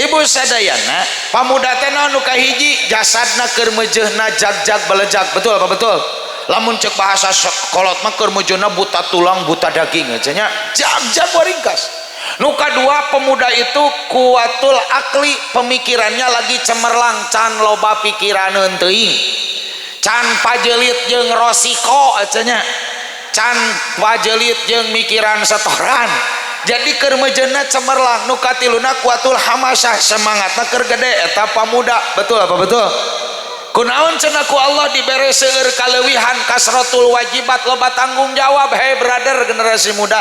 Ibu sadayana pamuda teh naon nu kahiji jasadna keur meujeuhna jag-jag belejag, betul apa betul? Lamun cek bahasa kolot mah keur meujeuhna buta tulang buta daging cenah, jag-jag waringkas. Nu kadua pemuda itu kuatul akli, pemikirannya lagi cemerlang, can loba pikiraneun teuing, can pajelit jeung rosiko cenah, can pajelit jeung mikiran setoran. Jadi keur meujeuhna cemerlang. Nu katiluna kuatul hamasah, semangatna keur gede eta pamuda, betul apa betul? Kunaon cenah ku Allah dibere seueur kaleuwihan, kasratul wajibat, loba tanggung jawab. Hei brother generasi muda,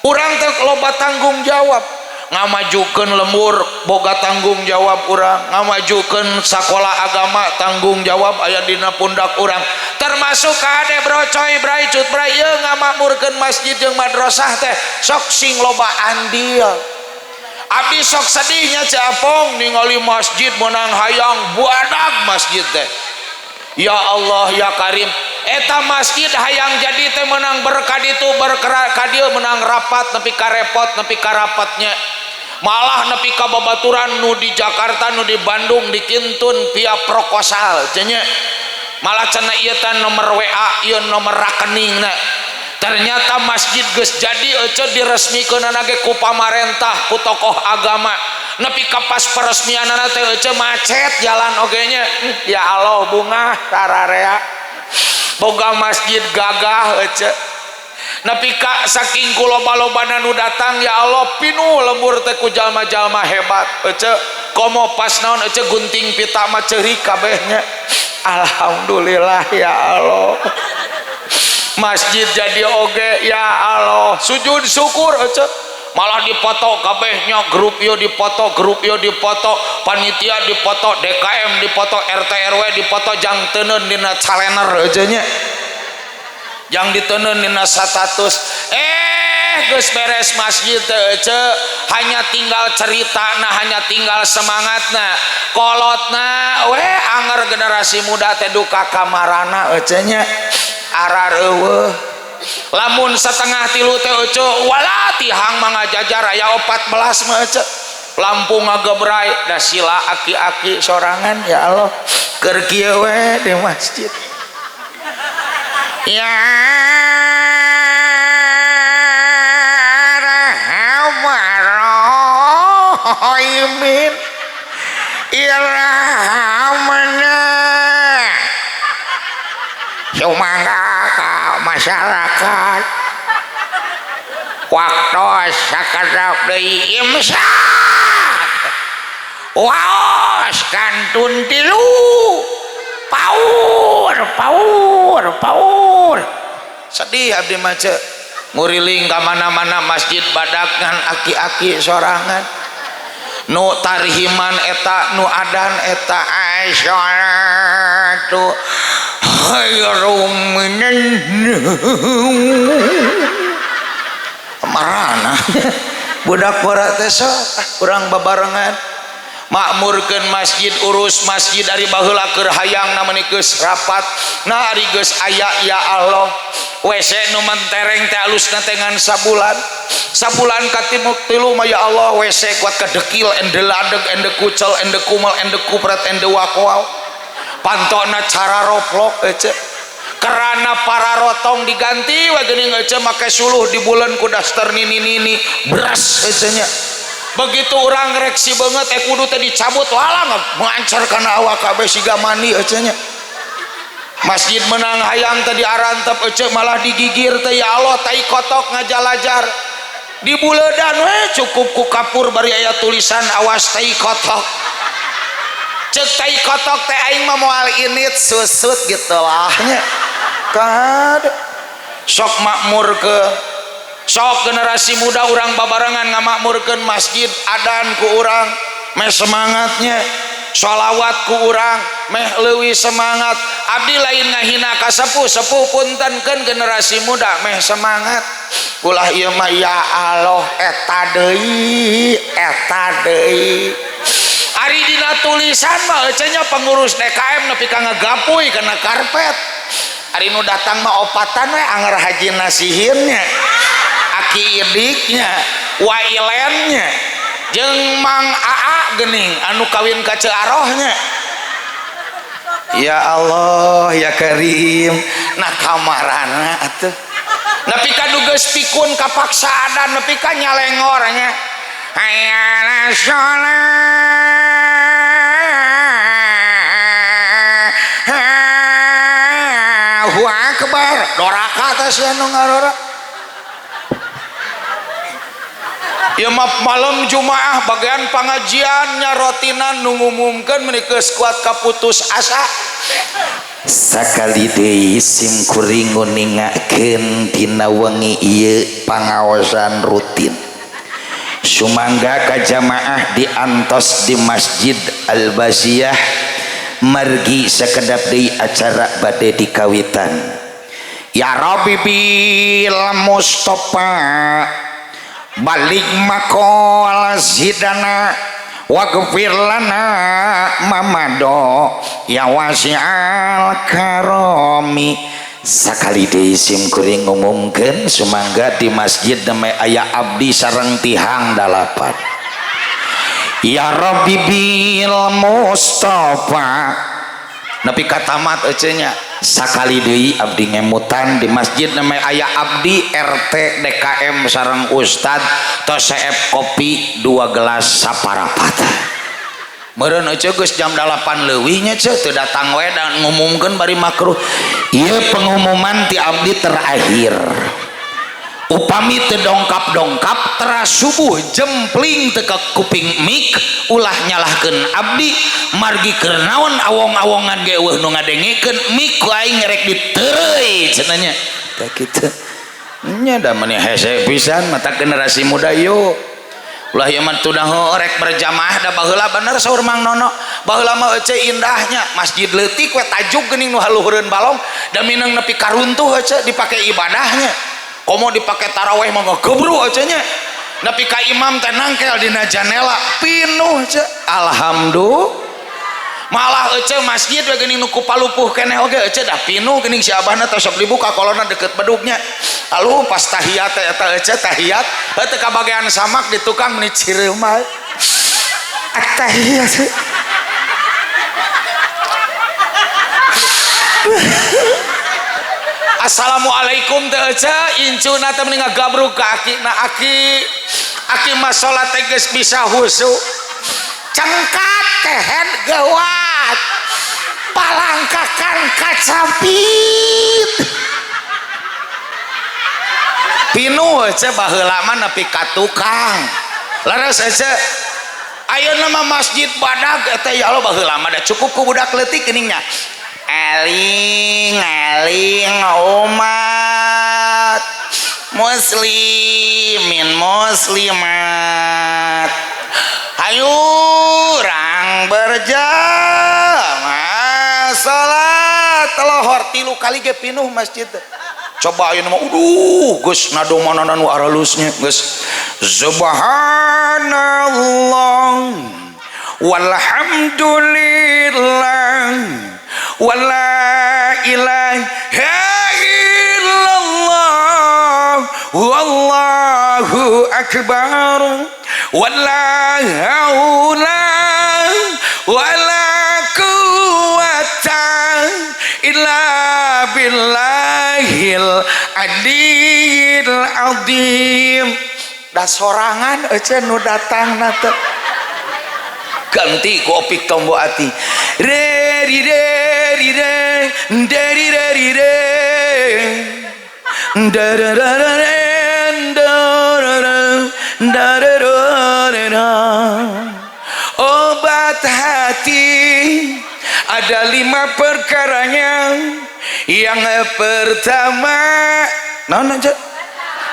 urang teh loba tanggung jawab, ngamajukeun lembur boga tanggung jawab urang, ngamajukeun sakola agama tanggung jawab aya dina pundak urang, termasuk kade bro coy bray cut bray ye ngamakmurkeun masjid jeung madrasah teh sok sing loba andil. Abdi sok sedihnya Apong ningali masjid menang hayang buadag masjid teh. Ya Allah ya Karim, eta masjid hayang jadi teh menang berkah ditu berkerak kadieu menang rapat nepi ka repot nepi ka rapatnya, malah nepi ka babaturan nu di Jakarta nu di Bandung dikintun via proposal cenah. Malah cenah ieu teh nomor WA ieu nomor rekeningna. Ternyata masjid geus jadi ece diresmikeun ge ku pamarentah ku tokoh agama, nepi ka pas peresmianana teh ece macet jalan oge nya. Ya Allah bunga tararea boga masjid gagah ece, nepi ka saking ku loba-lobana nu datang ya Allah pinuh lembur teh ku jalma-jalma hebat ece. Komo pas naon ece gunting pita mah ceurik kabehnya. Alhamdulillah ya Allah, masjid jadi oge ya Allah, sujud syukur aja. Malah dipoto kabehnya, grup yo dipoto, grup yo dipoto, panitia dipoto, DKM dipoto, RT RW dipoto, jang teuneun dina calener aja nya, jang diteuneun dina status. Geus beres masjid teh hanya tinggal ceritana, hanya tinggal semangatna, kolotna we anger generasi muda teh duka kamarana nya. Arar eueuh lamun setengah 3 teh ece wala tihang mangajajar aya 14 mah ece lampu ngagebray da sila aki-aki sorangan ya Allah keur kieu we di masjid. Ya rahman irhamna sumangga ka masyarakat waktu sakadap deui imsak waos kantun 3 paur sedih abdi mace nguriling ka mana-mana masjid badak ngan aki-aki sorangan nu tarhiman eta nu adan eta aisyatu khairum minan marana budak barat teh urang babarengan makmurkeun masjid, urus masjid dari baheula keur hayang namanya geus rapat. Nah ari geus aya ya Allah WC nu mentereng teh alusna teh ngan sabulan ka 3 mah ya Allah WC kuat kadekil ende ladeg ende kucel ende kumel ende kupret ende wakwau pantona cara roplok ece karena para rotong diganti wa geuning ece make suluh di bulan ku daster nini beras ecenya begitu orang reaksi banget kudu teh dicabut walang mengancar kana awak kabeh siga mani ecenya masjid menang hayang tadi arantep ece malah digigir teh ya Allah tai kotok ngajalajar di buledan we cukup ku kapur bari aya tulisan awas tai kotok cek tai kotok teh aing mah moal init susut gitu lah nya kad sok makmur ke sok generasi muda orang babarengan ngamakmurkeun masjid adan ku urang meh semangatnya sholawat ku urang meh leuwih semangat abdi lain ngahina ka sepuh puntenkeun generasi muda meh semangat ulah ieu mah ya Allah eta deui ari dina tulisan mah ecenya pengurus DKM nepi ka ngagapuy kana karpet ari nu datang mah opatan we anger haji nasihinnya aki idiknya wailennya jeung Mang Aa geuning anu kawin ka Cearohnya ya Allah ya Karim nah kamarana atuh nepi ka dugeus pikun kapaksa adan nepi ka nyalengornya hayya sholat Allahu akbar doraka teh sia nu ngarora ya malam Jumaah bagian pengajian nyarotinan nu ngumumkeun meuni geus kuat kaputus asa sakali deui sim kuring nguningakeun dina wengi ieu pangaosan rutin sumangga ka jamaah diantos di Masjid Al-Basiyah margi sakedap deui acara bade dikawitan ya Rabbi bil Mustafa balik makol sidana waghfir lana mamado ya wasi'al karomi sakali deui sim kuring ngumumkeun sumangga di masjid deme aya abdi sareng tihang dalapan ya Rabbi bil Mustafa nepi ka tamat ecenya sakali deui abdi ngemutan di masjid namanya aya abdi RT DKM sareng ustad tos seep kopi 2 gelas saparapat meureun ece geus jam 8 leuwih nya ce teu datang we dan ngumumkeun bari makruh ieu pengumuman ti abdi terakhir upami teu dongkap teras subuh jempling teu ka kuping mik ulah nyalahkeun abdi margi keur naon awong-awongan ge eueuh nu ngadengekeun mik ku aing ngerek diteureuy cenah nya tah kitu nya da meni hese pisan mata generasi muda yuk ulah ieu mah tudah rek berjamaah da baheula bener saur Mang Nono baheula mah ece indahnya masjid leutik we tajuk geuning nu haluhureun balong da mineng nepi karuntuh ece dipake ibadahnya komo dipake taraweh mah ngegebru aja nya nepi ka imam teh nangkel dina janela pinuh ce alhamdulillah malah ece masjid we geuning nu kupalupuh keneh oge ece dah pinuh geuning si abahna tos sok dibuka kolona deket bedugnya lalu pas tahiyat eta ece tahiyat teu kabagean samak di tukang meni cireum mah tahiyat Assalamualaikum teh ece incuna teh mending ngagabruk ka aki na aki mah salat teh geus bisa husu cengkat tehen gawat palangkakan kacapit pinuh ece baheula mah nepi ka tukang laras ece ayeuna mah masjid badag eta ya Allah baheula mah da cukup ku budak leutik geuning nya eling umat muslimin muslimat ayo urang berjamaah salat lohor 3 kali ge pinuh masjid coba ayeuna mah geus nadomanana nu aralusnya geus subhanallah walhamdulillah wala ilaha illallah wallahu akbar wala haula wala quwwata illa billah adil azim da sorangan ece nu datang nate ganti ku opik tombo ati re di re di re dari re di re da da da da da da da da obat hati ada 5 perkaranya. Yang pertama naon aja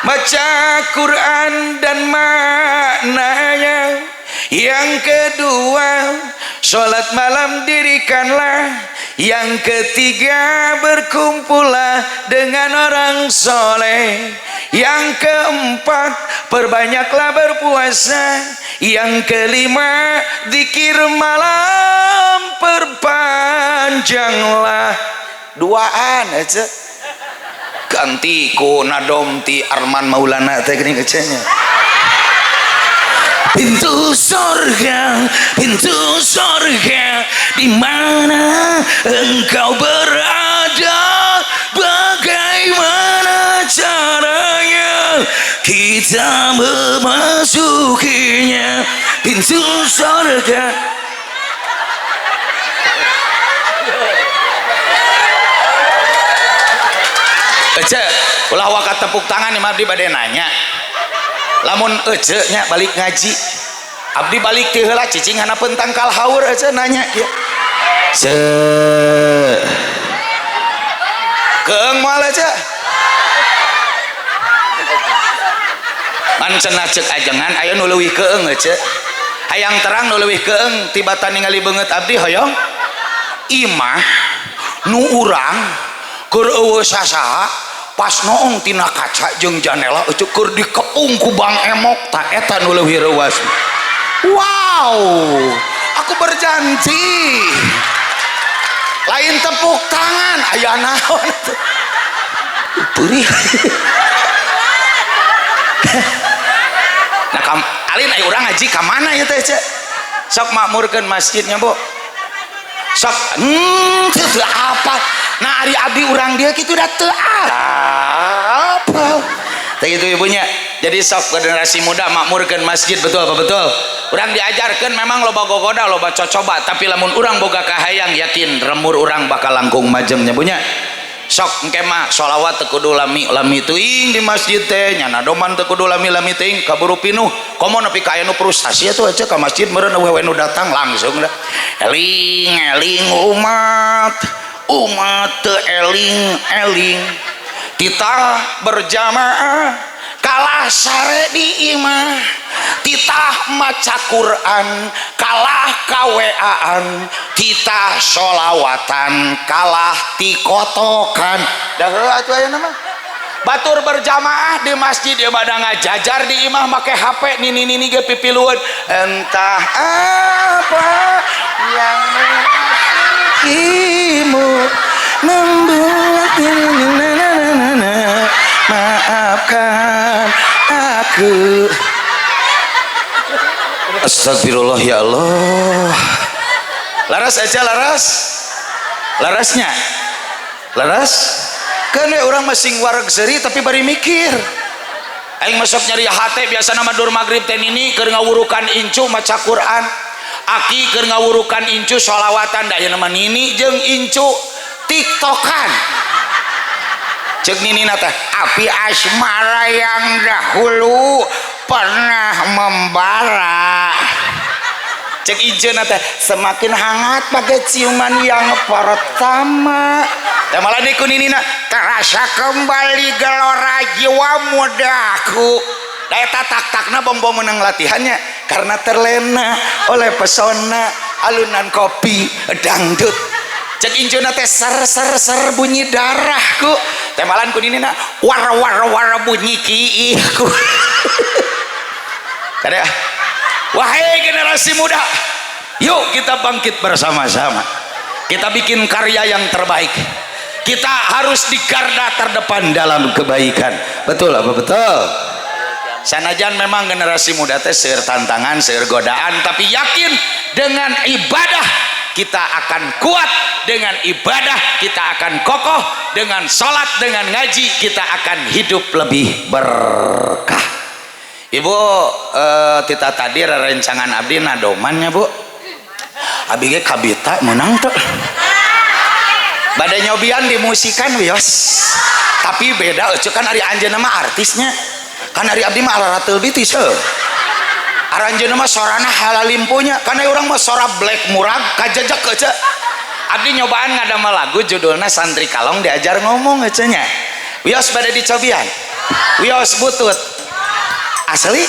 baca Quran dan maknanya. Yang kedua sholat malam dirikanlah. Yang ketiga berkumpullah dengan orang soleh. Yang keempat perbanyaklah berpuasa. Yang kelima zikir malam perpanjanglah. Duaan aja ganti ku nadom ti Arman Maulana teh gini kecenya pintu sorga di mana engkau berada, bagaimana caranya kita memasukinya pintu sorga. Ece, ulah wakat tepuk tangan nih abdi bade nanya. Lamun ece nya balik ngaji, abdi balik teh heula cicing hanapeun tangkal haur ece nanya kieu. Keung moal ece. Man cenah ceuk ajengan aya nu leuwih keung ece. Hayang terang nu leuwih keung tibatan ningali beungeut abdi hoyong. Imah nu urang keur eueuh sasaha pas noong tina kaca jeung janela keur dikepung ku Bang Emok tak eta nu leuwih reuas. Wow, aku berjanji lain tepuk tangan aya naon perih. Nah alin aya urang ngaji ka mana ya teh cek sok makmurkeun masjidnya Bu sok teu apa. Nah ari abdi urang dia kitu da teu apa teh itu ibunya. Jadi sok generasi muda makmurkeun masjid betul apa betul. Urang diajarkeun memang loba gogoda loba cocoba tapi lamun urang boga kahayang yakin remur urang bakal langkung majengnya punya. Sok engke mah sholawat teu kudu lami teuing di masjid teh nya nadoman teu kudu lami teuing kaburu pinuh komo nepi ka aya nu frustasi atuh aja ka masjid meureun awewe nu datang langsung dah eling umat teu eling titah berjamaah kalah sare di imah titah maca Quran kalah kaweaan titah sholawatan kalah tikotokan dah atuh aya nama batur berjamaah di masjid ya bada ngajajar di imah make HP nini ge pipilueun entah apa yang imu membuat maafkan aku. Astagfirullah ya Allah. Laras aja larasnya kan orang masing wareg seri tapi bari mikir aing masuk nyari hate biasa nama dur maghrib teh ini keur ngawurukan incu maca Quran aki keur ngawurukan incu sholawatan da aya nama nini jeung incu tiktokan cek nini nata api asmara yang dahulu pernah membara cek incu nata semakin hangat pakai ciuman yang pertama dan malah niku nini na terasa kembali gelora jiwa mudaku daya tak-takna bong-bong menang latihannya karena terlena oleh pesona alunan kopi dangdut cek injuna teh ser bunyi darahku temalan ku nini na war bunyi kiiku kada wahai generasi muda yuk kita bangkit bersama-sama kita bikin karya yang terbaik kita harus di garda terdepan dalam kebaikan betul apa betul sanajan memang generasi muda teh seueur tantangan seueur godaan tapi yakin dengan ibadah kita akan kuat, dengan ibadah kita akan kokoh, dengan sholat, dengan ngaji kita akan hidup lebih berkah. Ibu, tita tadi rencangan abdi nadomannya bu, abdi ge kabita menang tuh. Badai nyobian dimusikan wios, tapi beda kan ari anjeunna mah artisnya, kan ari abdi mah alaratul bitis aranjeunna mah sorana halalimpunya, karena orang mah sora black murag kajajak aja. Abdi nyobaan ngadamel lagu judulna Santri Kalong Diajar Ngomong nya. Wios badai dicobian, wios butut asli.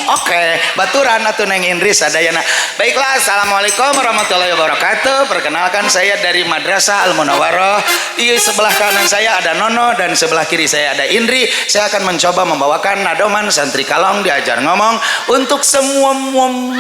Oke, baturan atuh Neng Indri sadayana. Baiklah, assalamualaikum warahmatullahi wabarakatuh. Perkenalkan, saya dari Madrasah Al Munawwaroh. Di sebelah kanan saya ada Nono dan sebelah kiri saya ada Indri. Saya akan mencoba membawakan nadoman Santri Kalong Diajar Ngomong untuk semuanya.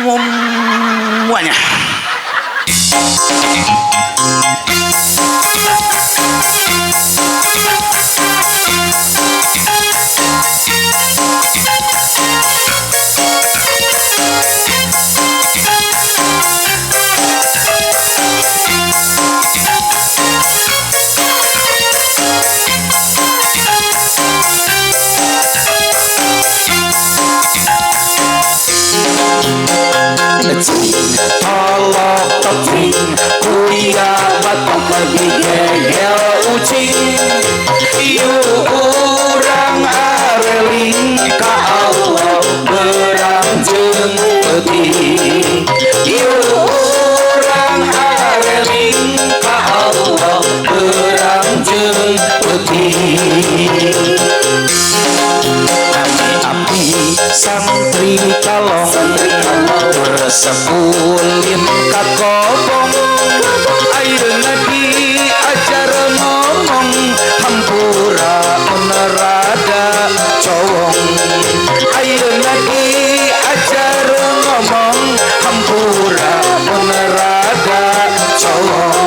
Tolok teping kuliah batok lagi gegel ucing. Ieu urang areling ka Allah berang jeung peuting. Ieu urang areling ka Allah berang jeung peuting. Api santri kalong bersepulin ka kobong, ayeuna diajar ngomong hampura nerada cowong. Ayeuna diajar ngomong hampura nerada cowong.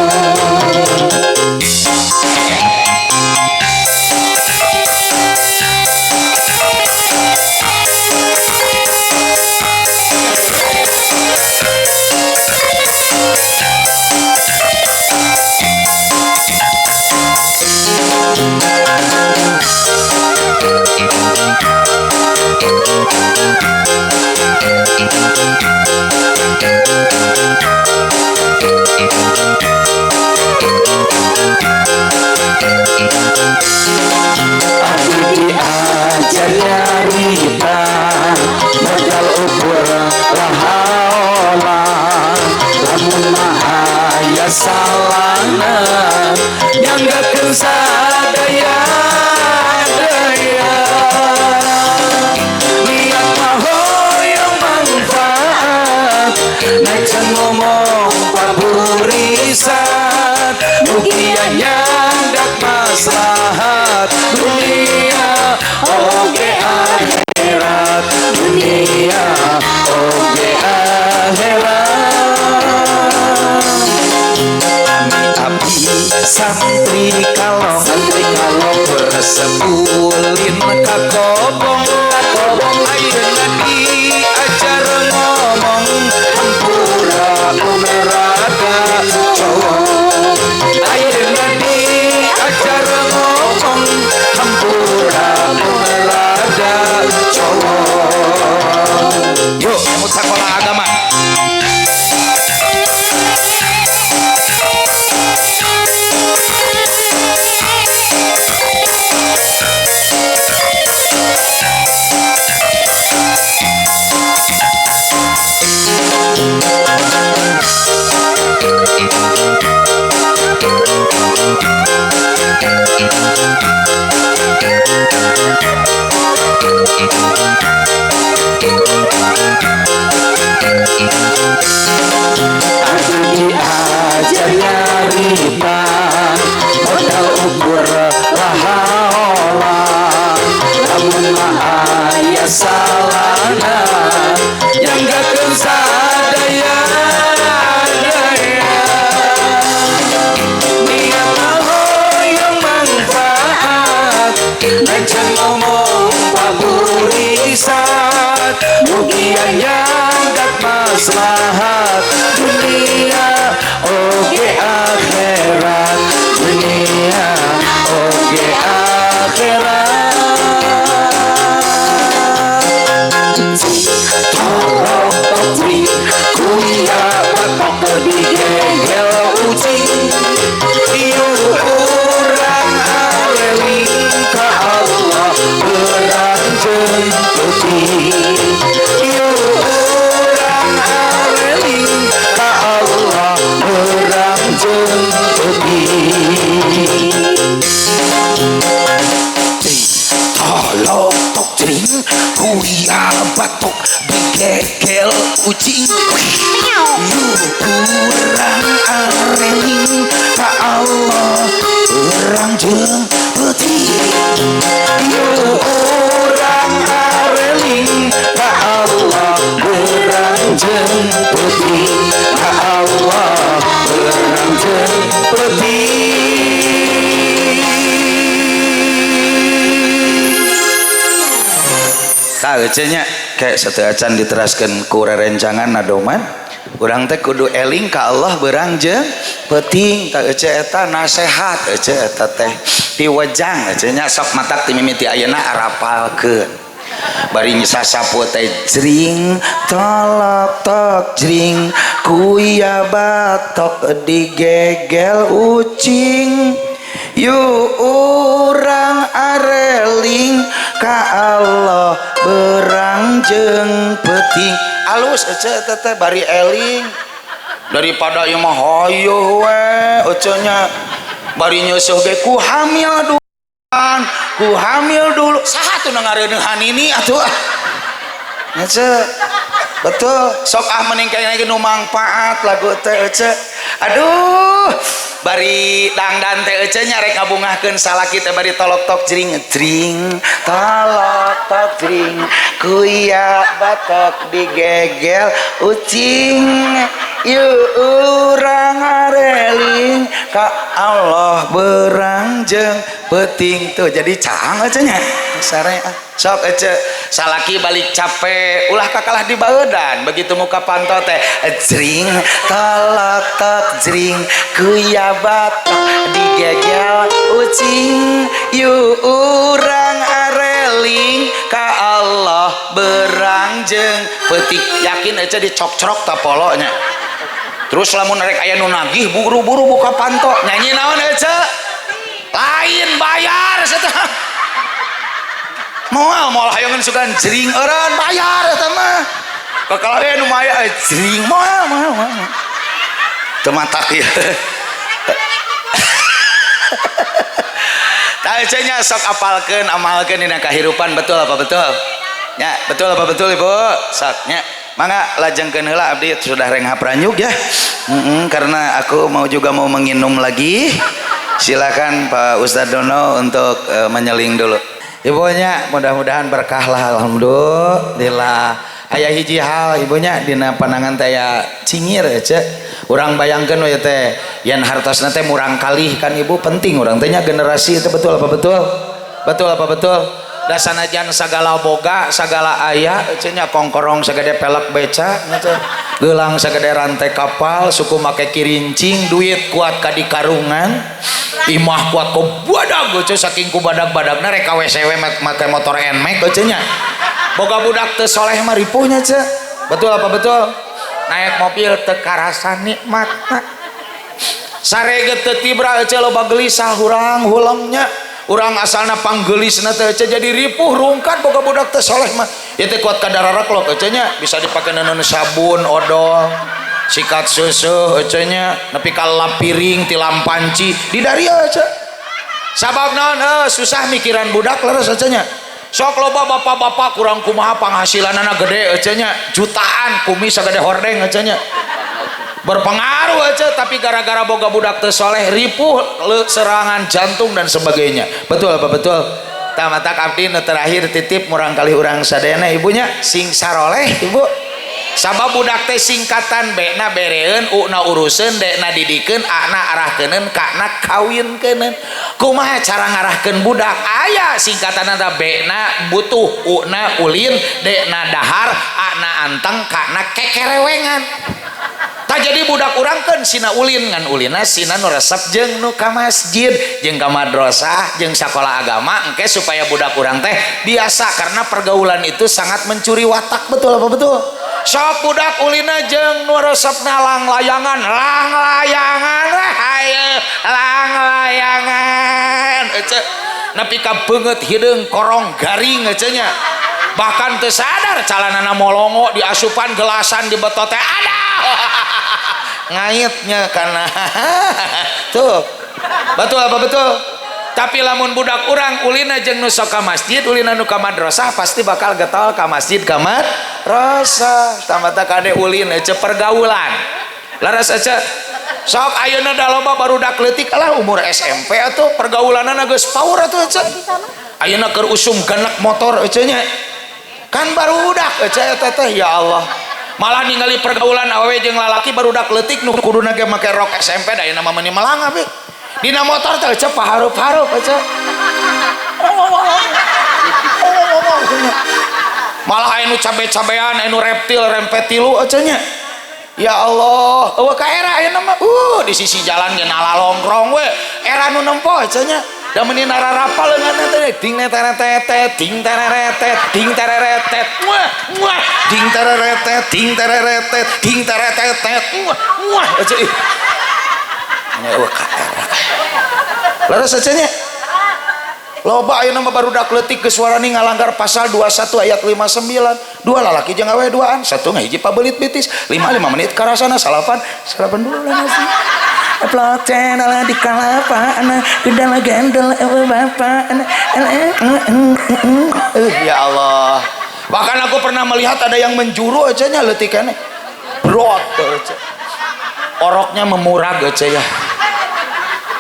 Salanan nyanggakeun sadaya daya, niat mah hoyong manfaat, najan ngomong paburisat, mugia nyandak maslahat dunia oge akhirat, dunia oge akhirat. Santri kalong bersepulin ka kobong, ayeuna diajar ngomong hampura nerada cowong. Ayeuna diajar ngomong hampura nerada cowong. Yuk, kamu sekolah agama. tak ecenya kayak satu acan diteraskan ku rerencangan nadoman urang teh kudu eling ka Allah beurang jeung peuting tak ece eta nasehat ece eta teh piwejang ecenya sok matak ti mimiti ayeuna arapalkeun bari sasapu teh jring talak tok jring kuya batok digegel ucing yuk urang areling ka Allah berang jeung peuting alus ece teh bari eling daripada ieu mah hayu we ecenya bari nyeusuh ge ku hamil dulu saha tuh ngareuneuhan ini atuh ece betul sok mending kayaknya nu mangpaat lagu teh ece aduh bari dangdan teh ece nya rek ngabungahkeun salaki teh bari tolok tok jring jring tolok tok jring kuya batok digegel ucing yuk urang areling ka Allah berang jeung peuting tuh jadi caang ece nya sare sok ece salaki balik capek ulah kakalah di baeudan begitu muka panto teh jring tolok tok jring kuya batok digegel ucing yuk urang areling ka Allah berang jeung peuting yakin ece dicok-crok tapolonya terus lamun rek aya nu nagih buru-buru buka panto nyanyi naon ece lain bayar sateuh moal hayangan sugan jering eureun bayar eta mah kakala aya nu maya jering moal teu matak ieu tah ece nya sok apalkeun amalkeun dina kahirupan betul apa betul nya betul apa betul ibu sok nya mangga lajengkeun heula abdi sudah reng hapranyug ya karena aku juga mau menginum lagi silakan Pak Ustadz Dono untuk menyeling dulu ibunya mudah-mudahan berkah lah alhamdulillah aya hiji hal ibunya dina panangan teh cingir cek urang bayangkeun we teh yen hartosna teh murang kalih kan ibu penting urang teh nya generasi itu betul apa betul da sanajan sagala boga sagala aya cenah kongkorong sagede pelek beca geulang sagede rantai kapal suku make kirincing duit kuat ka di karungan imah kuat ku badag geuceus saking ku badag-badagna rek ka WC make motor Nmax geuceusnya boga budak teu soleh mah ripuh nya ce betul apa betul naik mobil teu karasa nikmatna sareget teu tibra ece loba gelisah urang hulemnya urang asalna panggelisna teh jadi ripuh rungkat boga budak teh soleh mah ieu teh kuat kadararak lo ece nya bisa dipake neun sabun odol sikat susu ece nya nepi ka lap piring tilam panci di dari ece sabab naon susah mikiran budak leres ece nya sok loba bapak-bapak kurang kumaha penghasilanana gede ece nya jutaan kumis sagede hordeng ece nya berpengaruh aja tapi gara-gara boga budak teu soleh ripuh serangan jantung dan sebagainya betul apa betul tamatak abdi nu terakhir titip murang kali urang sadayana ibunya sing saroleh ibu sabab budak teh singkatan B-na bereun U-na uruseun D-na didikeun A-na arahkeuneun K-na kawinkeun kumaha cara ngarahkeun budak aya singkatan ada B-na butuh U-na ulin D-na dahar A-na anteng K-na kekerewengan tak jadi budak urang kan sina ulin ngan ulina sina nu resep jeung nu ka masjid jeung ka madrasah jeung sakola agama engke supaya budak urang teh biasa karena pergaulan itu sangat mencuri watak betul apa betul sok budak ulina jeung nu resepna lang layangan ece nepi ka beungeut hideung korong garing ece nya bahkan teu sadar calanana molongo di asupan gelasan di betot teh ada ngaitnya karena tuh betul apa betul tapi lamun budak urang ulina jeung nu sok ka masjid ulina nu ka madrasah pasti bakal getol ka masjid ka madrasah tambah kade ulin ece pergaulan laras ece sok ayeuna da loba barudak leutik lah umur SMP atuh pergaulanana geus power atuh ece ayeuna keur usum ganak motor ece nya kan barudak ece eta teh ya Allah malah ningali pergaulan awewe jeung lalaki barudak leutik nu kuduna ge make rok SMP da nama meuni melang abi dina motor teh cep harup-harup aja malah anu cabe-cabean anu reptil rempetilu aja nya ya Allah eueuh ka era ayeuna mah di sisi jalan ge nalalongrong we era nu nempo aja nya da meuni nararapal leunganna teh ting teretet ting teretet ting teretet muah ting teretet ting teretet ting teretet muah aja ih nya eueuh ka era laras aja nya loba ayeuna mah barudak leutik geus warani ngalanggar pasal 21 ayat 59 dua lalaki jeung awewe duaan satu ngahiji pabelit bitis 5 menit karasana salapan dulu lah nasi plot channel di kalapa anak gendala gendel bapak ya Allah bahkan aku pernah melihat ada yang menjuru aja nya leutikannya brot aja oroknya memurag aja ya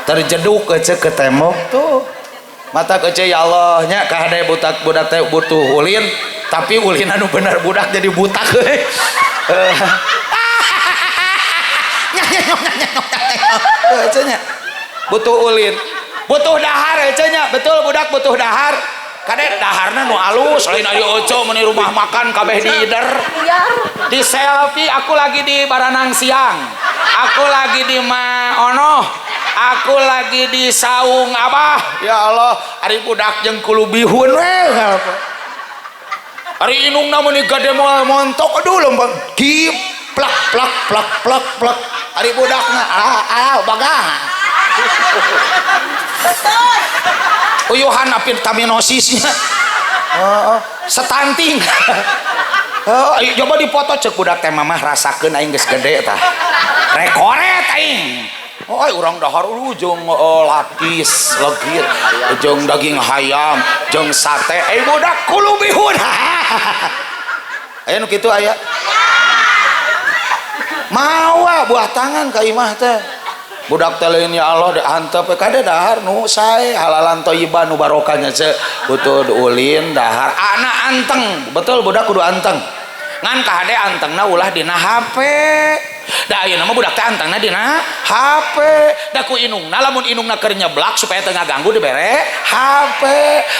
terjeduk aja ke tembok tuh mata kece ya Allah nya kahade budak teh butuh ulin tapi ulin anu bener budak jadi butak nya butuh ulin butuh dahar nya betul budak butuh dahar kade daharna nu alus lain aya oco meuni rumah makan kabeh diider di selfie aku lagi di Baranang Siang aku lagi di Maono aku lagi di Saung Abah ya Allah ari budak jeung kulu bihun we ari inungna meuni gade montok aduh lembang ki plak plak plak plak plak ari budakna bagang uyuhan vitaminosinya setanting coba dipoto cek budak teh mamah rasakeun aing geus gede tah rekoret aing urang dahar jeung lapis legit jeung daging hayam jeung sate budak kulu bihun aya nu kitu aya mawa buah tangan ka imah teh budak teh lain ya Allah diantep kade dahar nu sae halalan thayyibah nu barokahnya ce butuh ulin dahar anak anteng betul budak kudu anteng ngan kade antengna ulah dina HP da ayeuna mah budak teh antengna dina HP da ku inungna lamun inungna keur nyeblak supaya teu ngaganggu dibere HP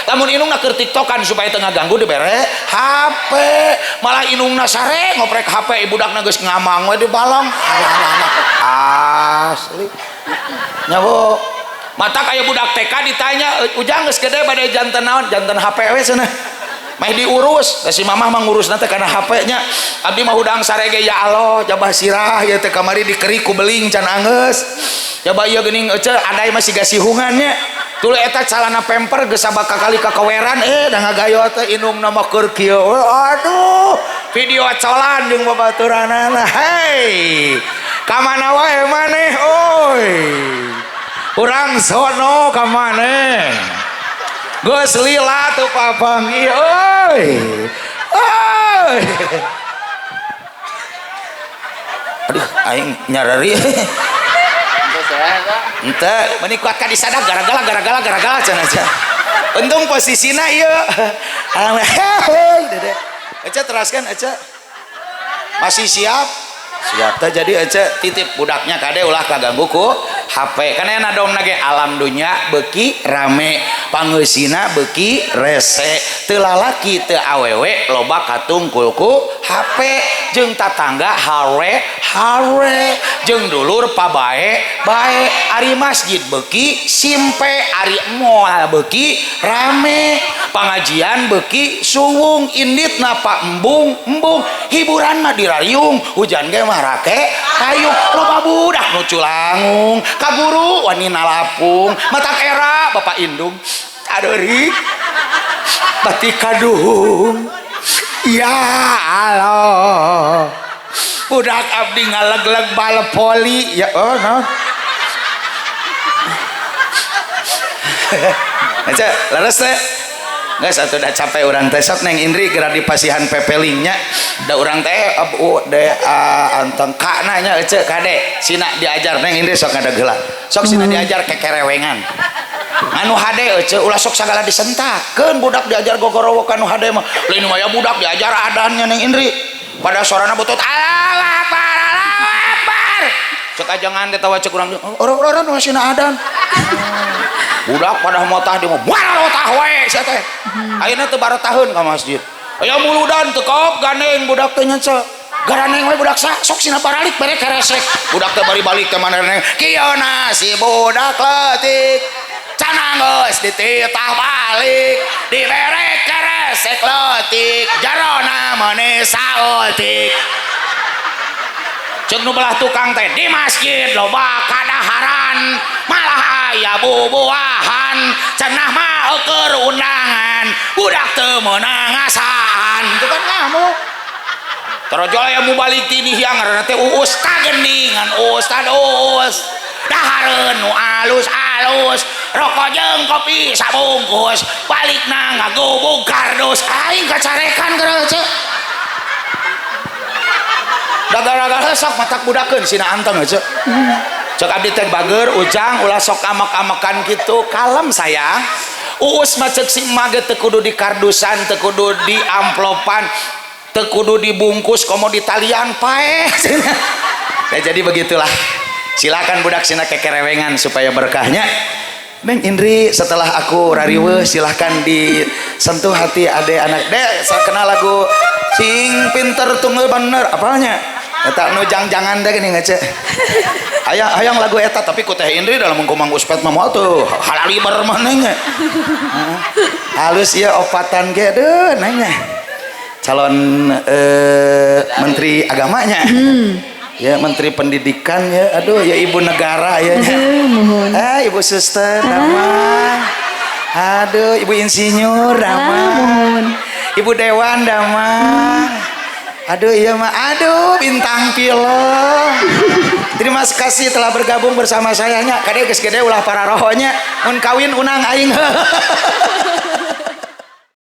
lamun inungna keur tiktokan supaya teu ngaganggu dibere HP malah inungna sare ngoprek HP budakna geus ngamang we di balong asli nya bu mata kaya budak TK ditanya ujang geus gede bade janten naon janten HP we cenah mah diurus si mamah mah ngurus nanti karena HP-nya abdi mah hudang sarege ya Allah jabah sirah ya teh kamari dikeri ku beling can anggeus jabah ieu geuning ece adai masih gasihungannya tuluy eta calana pamper geus sabaka kali kakaweran da ngagayo teh inungna mah keur kieu aduh video colan jeung babaturanana hei ka mana wae maneh oi urang sono ka maneh geus lila tuh papangi oi aduh aing nyarari ente meni kuat ka disadap gara-gara cenah aja untung posisina ieu dede aja teraskan aja masih siap teh jadi aja titip budaknya kade ulah kaganggu ku HP kan aya dom nage alam dunya beuki rame pangeusina beuki rese teu lalaki teu awewe loba katungkul ku HP jeung tatangga hare jeung dulur pabae bae ari masjid beuki simpe ari moal beuki rame pangajian beuki suwung indit napa embung hiburan mah dirayung hujan ge mah rake kayung loba budak nu culangung ka guru wani nalapung mata era bapak indung adeuri batik kadung ya Allah budak abdi ngaleg-leg bal poli ya no aja laras teh geus atuh da capek urang teh sok Neng Indri geura dipasihan pepelingnya da urang teh anteng kana nya ece kade sina diajar Neng Indri sok ngadegeula sok sina diajar kekerewengan anu hade ece ulah sok sagala disentakeun budak diajar gogorowo kanu hade mah lain mah ya budak diajar adannya Neng Indri pada sorana butut Allahu Akbar Allahu Akbar cek ajangan teh tawa cek urang orang-orang masih adan budak pada motah di mau mual otah we sia teh ayeuna teu baretaheun ka masjid aya muludan teu kop gandeng budak teh nyanca garaneng we budak sok sina baralik bere keresek budak teh bari balik teh manehna kieuna si budak leutik canang geus dititah balik diberek keresek leutik jarona meuni saeutik cek nu belah tukang teh di masjid loba kadaharan malah aya bubuahan cenah mah keur undangan budak teu meunang ngasaan itu kan kamu terojol aya mubalik ti dihiang ngaranna teh Uus kageningan Ustad Uus dahareun nu alus-alus rokok jeung kopi sabungkus balikna ngagubug kardus aing kacarekan geureuh ceu dagar-dagar sok matak budakeun sina anteng ceu cek abdi teh bager ujang ulah sok amek-amekan kitu kalem sayang Uus mah cek si emak ge teu kudu di kardusan teu kudu di amplopan teu kudu dibungkus komo di talian pae ya jadi begitulah silakan budak sina kekerewengan supaya berkahnya Neng Indri setelah aku rariweuh silahkan disentuh hati ade anak dek saya kenal lagu sing pinter tunggal bener apalnya eta nu jangan-jangan deh gini ngece hayang lagu eta tapi ku teh Indri dalam mengkumang uspet mah moal tuh halaliber manehnya halus ya opatan ge deuh nanya calon menteri agamanya ya menteri pendidikan ya aduh ya ibu negara ya ibu suster damang aduh ibu insinyur damang ibu dewan damang aduh iya mah aduh bintang film terima kasih telah bergabung bersama saya nya kade geus gede ulah para rohonya mun kawin unang aing